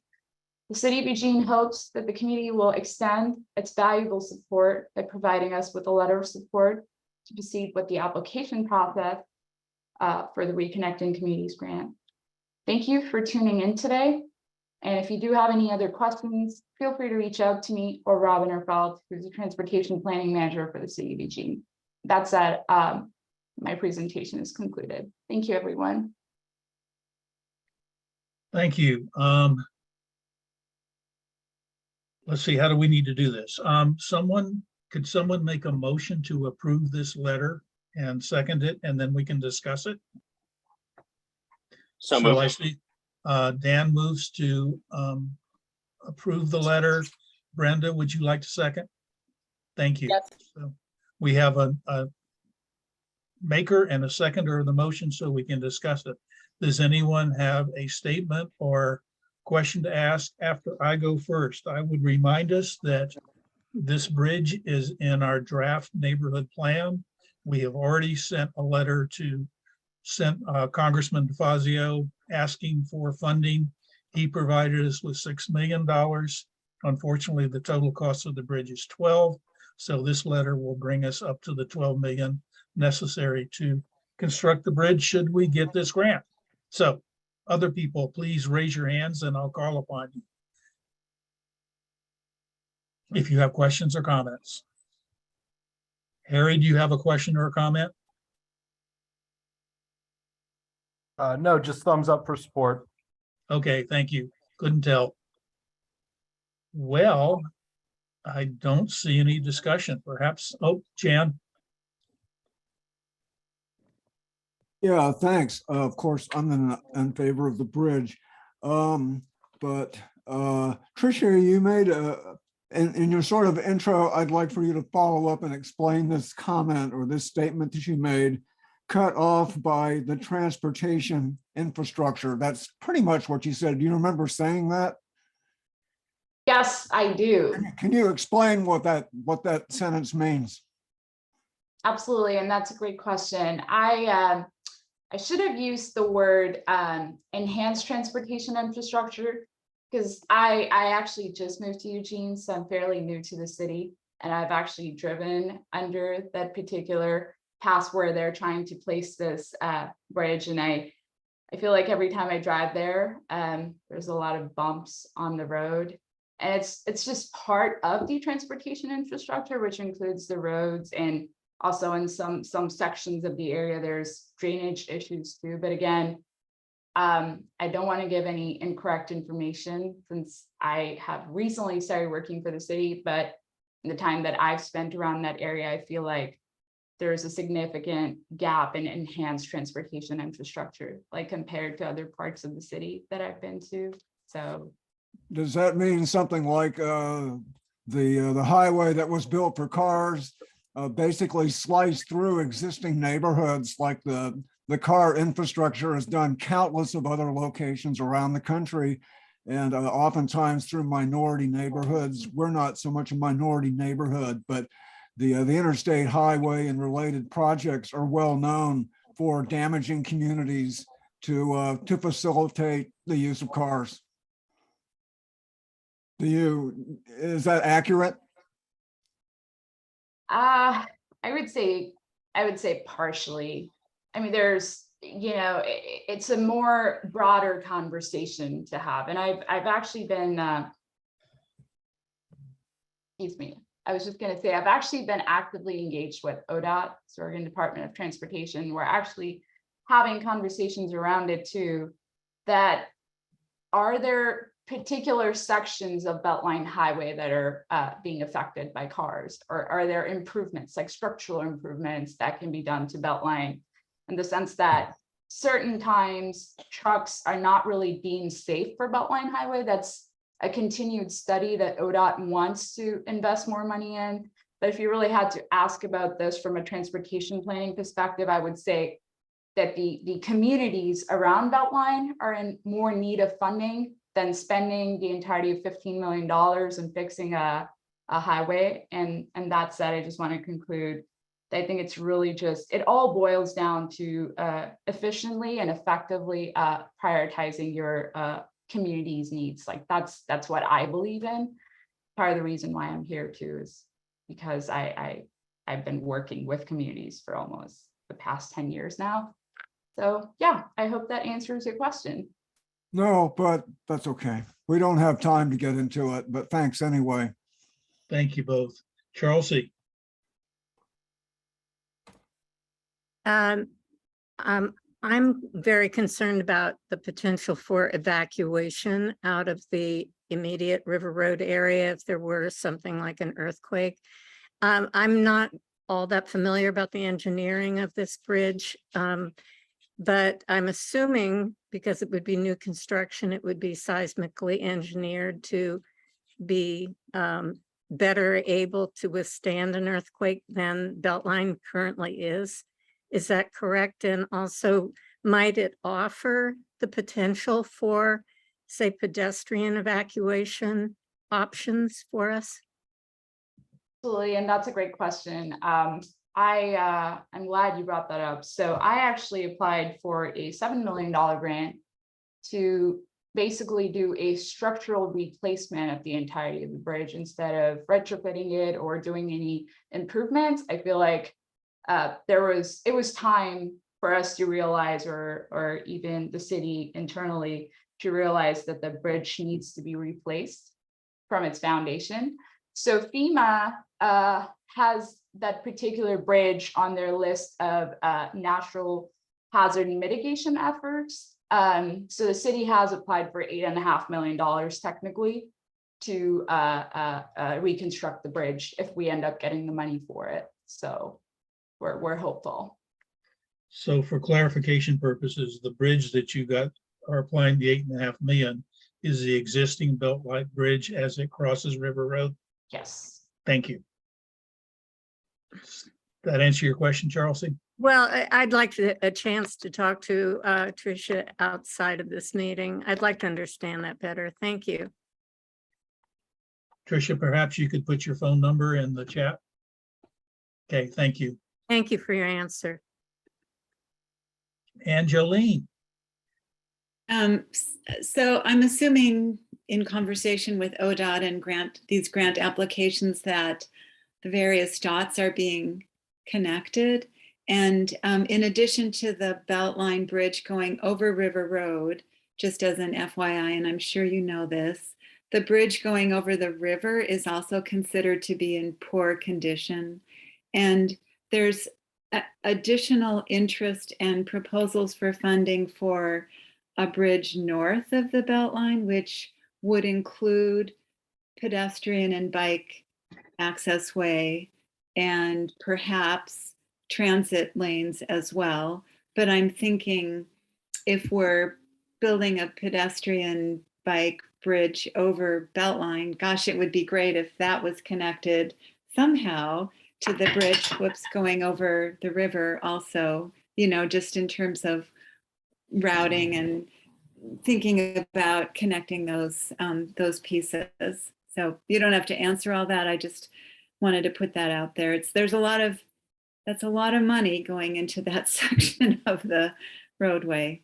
Speaker 16: The city of Eugene hopes that the community will extend its valuable support by providing us with a letter of support to proceed with the application process for the Reconnecting Communities grant. Thank you for tuning in today. And if you do have any other questions, feel free to reach out to me or Robin Erfeld, who's the transportation planning manager for the city of Eugene. That said, my presentation is concluded. Thank you, everyone.
Speaker 3: Thank you. Let's see, how do we need to do this? Could someone make a motion to approve this letter and second it, and then we can discuss it?
Speaker 17: So
Speaker 3: I see Dan moves to approve the letter. Brenda, would you like to second? Thank you.
Speaker 8: Yes.
Speaker 3: So we have a maker and a seconder of the motion, so we can discuss it. Does anyone have a statement or question to ask after I go first? I would remind us that this bridge is in our draft neighborhood plan. We have already sent a letter to Congressman DeFazio asking for funding. He provided us with $6 million. Unfortunately, the total cost of the bridge is 12. So this letter will bring us up to the 12 million necessary to construct the bridge should we get this grant. So other people, please raise your hands and I'll call upon you if you have questions or comments. Harry, do you have a question or a comment?
Speaker 5: No, just thumbs up for support.
Speaker 3: Okay, thank you. Couldn't tell. Well, I don't see any discussion. Perhaps, oh, Jan.
Speaker 2: Yeah, thanks. Of course, I'm in favor of the bridge. But Tricia, you made in your sort of intro, I'd like for you to follow up and explain this comment or this statement that you made, cut off by the transportation infrastructure. That's pretty much what you said. Do you remember saying that?
Speaker 16: Yes, I do.
Speaker 2: Can you explain what that sentence means?
Speaker 16: Absolutely, and that's a great question. I should have used the word enhanced transportation infrastructure because I actually just moved to Eugene, so I'm fairly new to the city, and I've actually driven under that particular pass where they're trying to place this bridge, and I feel like every time I drive there, there's a lot of bumps on the road, and it's just part of the transportation infrastructure, which includes the roads, and also in some sections of the area, there's drainage issues too. But again, I don't want to give any incorrect information since I have recently started working for the city, but in the time that I've spent around that area, I feel like there's a significant gap in enhanced transportation infrastructure, like compared to other parts of the city that I've been to. So
Speaker 2: does that mean something like the highway that was built for cars basically sliced through existing neighborhoods, like the car infrastructure has done countless of other locations around the country, and oftentimes through minority neighborhoods? We're not so much a minority neighborhood, but the interstate highway and related projects are well known for damaging communities to facilitate the use of cars. Is that accurate?
Speaker 16: I would say partially. I mean, there's, it's a more broader conversation to have. And I've actually been, excuse me, I was just going to say, I've actually been actively engaged with ODOT, Oregon Department of Transportation. We're actually having conversations around it too, that are there particular sections of Beltline Highway that are being affected by cars, or are there improvements, like structural improvements that can be done to Beltline, in the sense that certain times trucks are not really deemed safe for Beltline Highway? That's a continued study that ODOT wants to invest more money in. But if you really had to ask about this from a transportation planning perspective, I would say that the communities around Beltline are in more need of funding than spending the entirety of $15 million and fixing a highway. And that said, I just want to conclude that I think it's really just, it all boils down to efficiently and effectively prioritizing your community's needs. Like that's what I believe in. Part of the reason why I'm here too is because I've been working with communities for almost the past 10 years now. So yeah, I hope that answers your question.
Speaker 2: No, but that's okay. We don't have time to get into it, but thanks anyway.
Speaker 3: Thank you both. Charles C.
Speaker 6: I'm very concerned about the potential for evacuation out of the immediate River Road area if there were something like an earthquake. I'm not all that familiar about the engineering of this bridge, but I'm assuming because it would be new construction, it would be seismically engineered to be better able to withstand an earthquake than Beltline currently is. Is that correct? And also, might it offer the potential for, say, pedestrian evacuation options for us?
Speaker 16: Absolutely, and that's a great question. I'm glad you brought that up. So I actually applied for a $7 million grant to basically do a structural replacement of the entirety of the bridge instead of retrofitting it or doing any improvements. I feel like it was time for us to realize, or even the city internally to realize, that the bridge needs to be replaced from its foundation. So FEMA has that particular bridge on their list of natural hazard mitigation efforts. So the city has applied for $8.5 million technically to reconstruct the bridge if we end up getting the money for it. So we're hopeful.
Speaker 3: So for clarification purposes, the bridge that you got are applying the 8.5 million is the existing Beltline Bridge as it crosses River Road?
Speaker 16: Yes.
Speaker 3: Thank you. That answer your question, Charles?
Speaker 6: Well, I'd like a chance to talk to Tricia outside of this meeting. I'd like to understand that better. Thank you.
Speaker 3: Tricia, perhaps you could put your phone number in the chat. Okay, thank you.
Speaker 6: Thank you for your answer.
Speaker 3: And Jolene.
Speaker 4: So I'm assuming in conversation with ODOT and these grant applications that the various dots are being connected. And in addition to the Beltline Bridge going over River Road, just as an FYI, and I'm sure you know this, the bridge going over the river is also considered to be in poor condition. And there's additional interest and proposals for funding for a bridge north of the Beltline, which would include pedestrian and bike access way and perhaps transit lanes as well. But I'm thinking if we're building a pedestrian bike bridge over Beltline, gosh, it would be great if that was connected somehow to the bridge going over the river also, you know, just in terms of routing and thinking about connecting those pieces. So you don't have to answer all that. I just wanted to put that out there. That's a lot of money going into that section of the roadway.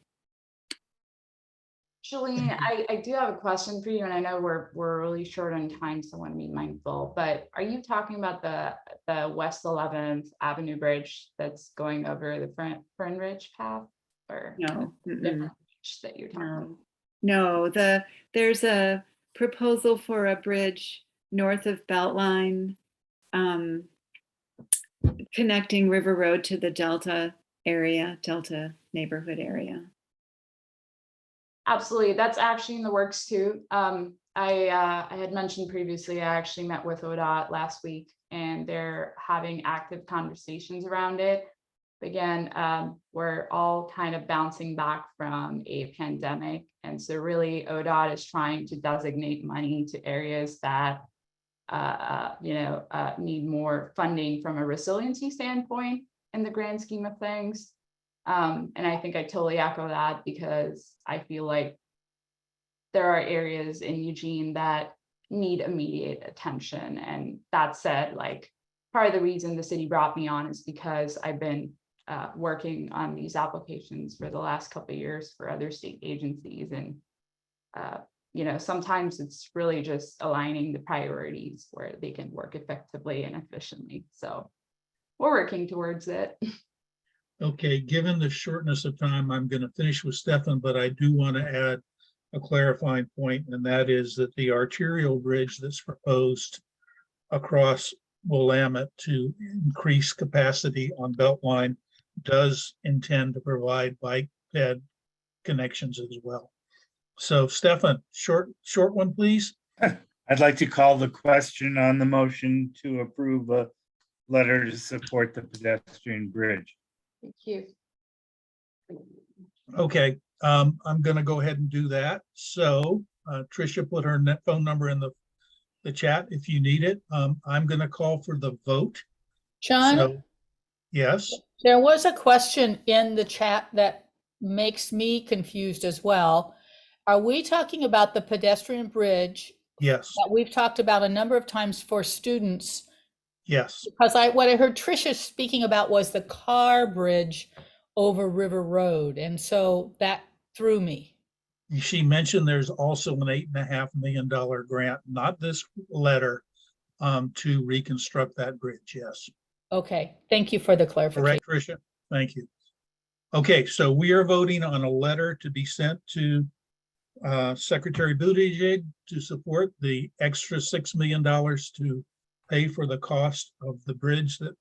Speaker 16: Shalene, I do have a question for you, and I know we're really short on time, so I want to be mindful. But are you talking about the West 11th Avenue Bridge that's going over the Fern Ridge path, or
Speaker 4: No,
Speaker 16: different bridge that you're talking about?
Speaker 4: No, there's a proposal for a bridge north of Beltline, connecting River Road to the Delta neighborhood area.
Speaker 16: Absolutely, that's actually in the works too. I had mentioned previously, I actually met with ODOT last week, and they're having active conversations around it. Again, we're all kind of bouncing back from a pandemic, and so really ODOT is trying to designate money to areas that need more funding from a resiliency standpoint in the grand scheme of things. And I think I totally echo that, because I feel like there are areas in Eugene that need immediate attention. And that said, like, part of the reason the city brought me on is because I've been working on these applications for the last couple of years for other state agencies. And, sometimes it's really just aligning the priorities where they can work effectively and efficiently. So we're working towards it.
Speaker 3: Okay, given the shortness of time, I'm going to finish with Stefan, but I do want to add a clarifying point, and that is that the arterial bridge that's proposed across Willamette to increase capacity on Beltline does intend to provide bike ped connections as well. So Stefan, short one, please.
Speaker 14: I'd like to call the question on the motion to approve a letter to support the pedestrian bridge.
Speaker 16: Thank you.
Speaker 3: Okay, I'm going to go ahead and do that. So Tricia put her phone number in the chat if you need it. I'm going to call for the vote.
Speaker 8: John,
Speaker 3: So, yes.
Speaker 8: there was a question in the chat that makes me confused as well. Are we talking about the pedestrian bridge?
Speaker 3: Yes.
Speaker 8: That we've talked about a number of times for students?
Speaker 3: Yes.
Speaker 8: Because what I heard Tricia speaking about was the car bridge over River Road. And so that threw me.
Speaker 3: She mentioned there's also an $8.5 million grant, not this letter, to reconstruct that bridge. Yes.
Speaker 8: Okay. Thank you for the clarification.
Speaker 3: Correct, Tricia? Thank you. Okay, so we are voting on a letter to be sent to Secretary Buttigieg to support the extra $6 million to pay for the cost of the bridge that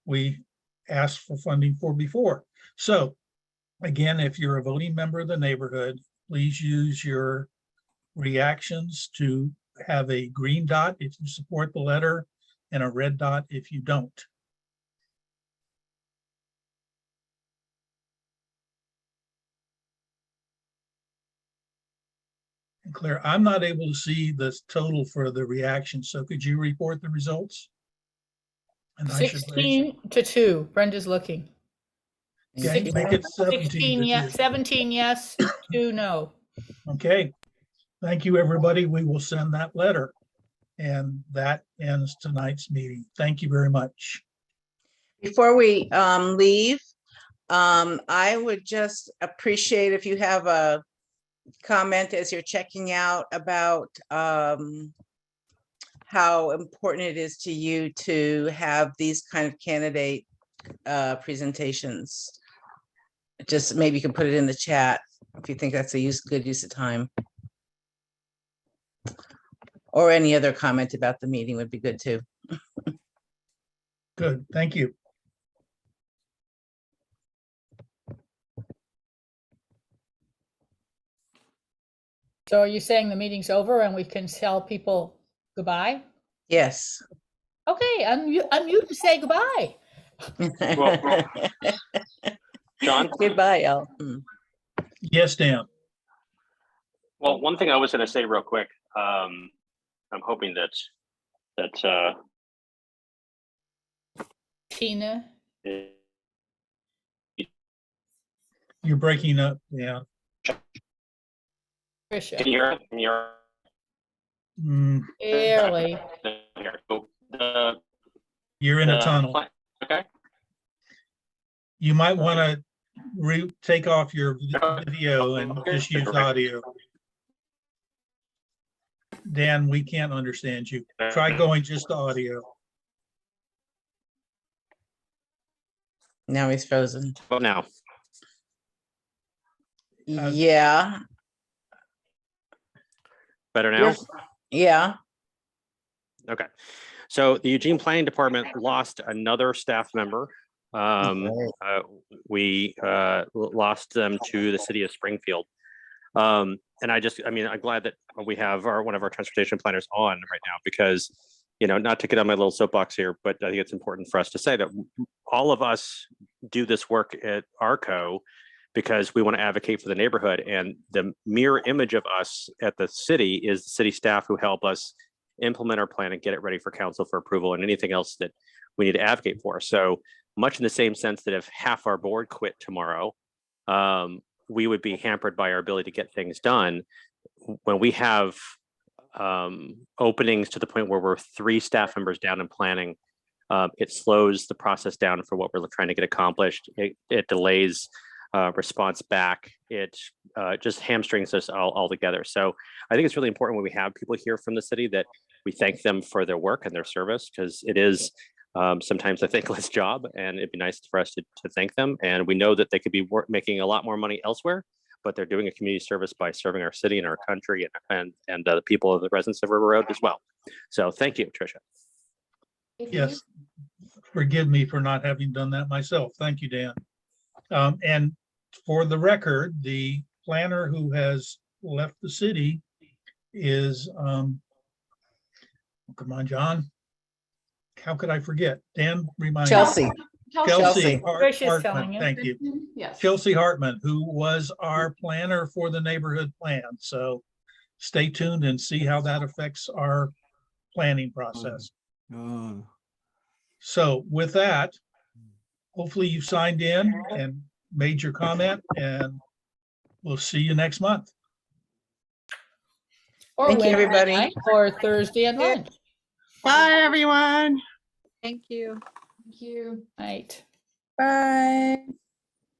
Speaker 3: we asked for funding for before. So again, if you're a voting member of the neighborhood, please use your reactions to have a green dot if you support the letter and a red dot if you don't. Claire, I'm not able to see the total for the reaction, so could you report the results? And I should raise,
Speaker 8: 16-2. Brenda's looking.
Speaker 3: okay, make it 17
Speaker 8: 16
Speaker 3: to
Speaker 8: yes,
Speaker 3: 2.
Speaker 8: 17 yes, 2 no.
Speaker 3: Okay, thank you, everybody. We will send that letter. And that ends tonight's meeting. Thank you very much.
Speaker 1: Before we leave, I would just appreciate if you have a comment as you're checking out about how important it is to you to have these kind of candidate presentations. Just maybe you can put it in the chat if you think that's a good use of time. Or any other comment about the meeting would be good too.
Speaker 3: Good, thank you.
Speaker 8: So are you saying the meeting's over and we can tell people goodbye?
Speaker 1: Yes.
Speaker 8: Okay, unmute to say goodbye.
Speaker 17: John?
Speaker 1: Goodbye, Al.
Speaker 3: Yes, Dan.
Speaker 17: Well, one thing I was going to say real quick, I'm hoping that
Speaker 8: Tina.
Speaker 3: You're breaking up, yeah.
Speaker 8: Tricia.
Speaker 17: Can you hear it? Can you hear
Speaker 8: Barely.
Speaker 17: it?
Speaker 3: You're in a tunnel.
Speaker 17: Okay.
Speaker 3: You might want to take off your video and just use audio. Dan, we can't understand you. Try going just to audio.
Speaker 1: Now he's frozen.
Speaker 17: Well, now.
Speaker 1: Yeah.
Speaker 17: Better now?
Speaker 1: Yeah.
Speaker 17: Okay. So the Eugene Planning Department lost another staff member. We lost them to the city of Springfield. And I'm glad that we have one of our transportation planners on right now because, not to get on my little soapbox here, but I think it's important for us to say that all of us do this work at RRCO because we want to advocate for the neighborhood. And the mirror image of us at the city is the city staff who help us implement our plan and get it ready for council for approval and anything else that we need to advocate for. So much in the same sense that if half our board quit tomorrow, we would be hampered by our ability to get things done. When we have openings to the point where we're 3 staff members down in planning, it slows the process down for what we're trying to get accomplished. It delays response back. It just hamstrings us all together. So I think it's really important when we have people here from the city that we thank them for their work and their service, because it is sometimes a thankless job, and it'd be nice for us to thank them. And we know that they could be making a lot more money elsewhere, but they're doing a community service by serving our city and our country and the people of the residents of River Road as well. So thank you, Tricia.
Speaker 3: Yes, forgive me for not having done that myself. Thank you, Dan. And for the record, the planner who has left the city is, come on, John. How could I forget? Dan, remind
Speaker 1: Chelsea.
Speaker 3: me. Chelsea
Speaker 8: Tricia's telling
Speaker 3: Hartman,
Speaker 8: you.
Speaker 3: thank you.
Speaker 16: Yes.
Speaker 3: Chelsea Hartman, who was our planner for the neighborhood plan. So stay tuned and see how that affects our planning process. So with that, hopefully you've signed in and made your comment, and we'll see you next month.
Speaker 8: Or
Speaker 1: Thank you,
Speaker 8: Wednesday
Speaker 1: everybody.
Speaker 8: night or Thursday at lunch.
Speaker 9: Bye, everyone.
Speaker 10: Thank you.
Speaker 16: Thank you.
Speaker 8: Night.
Speaker 9: Bye.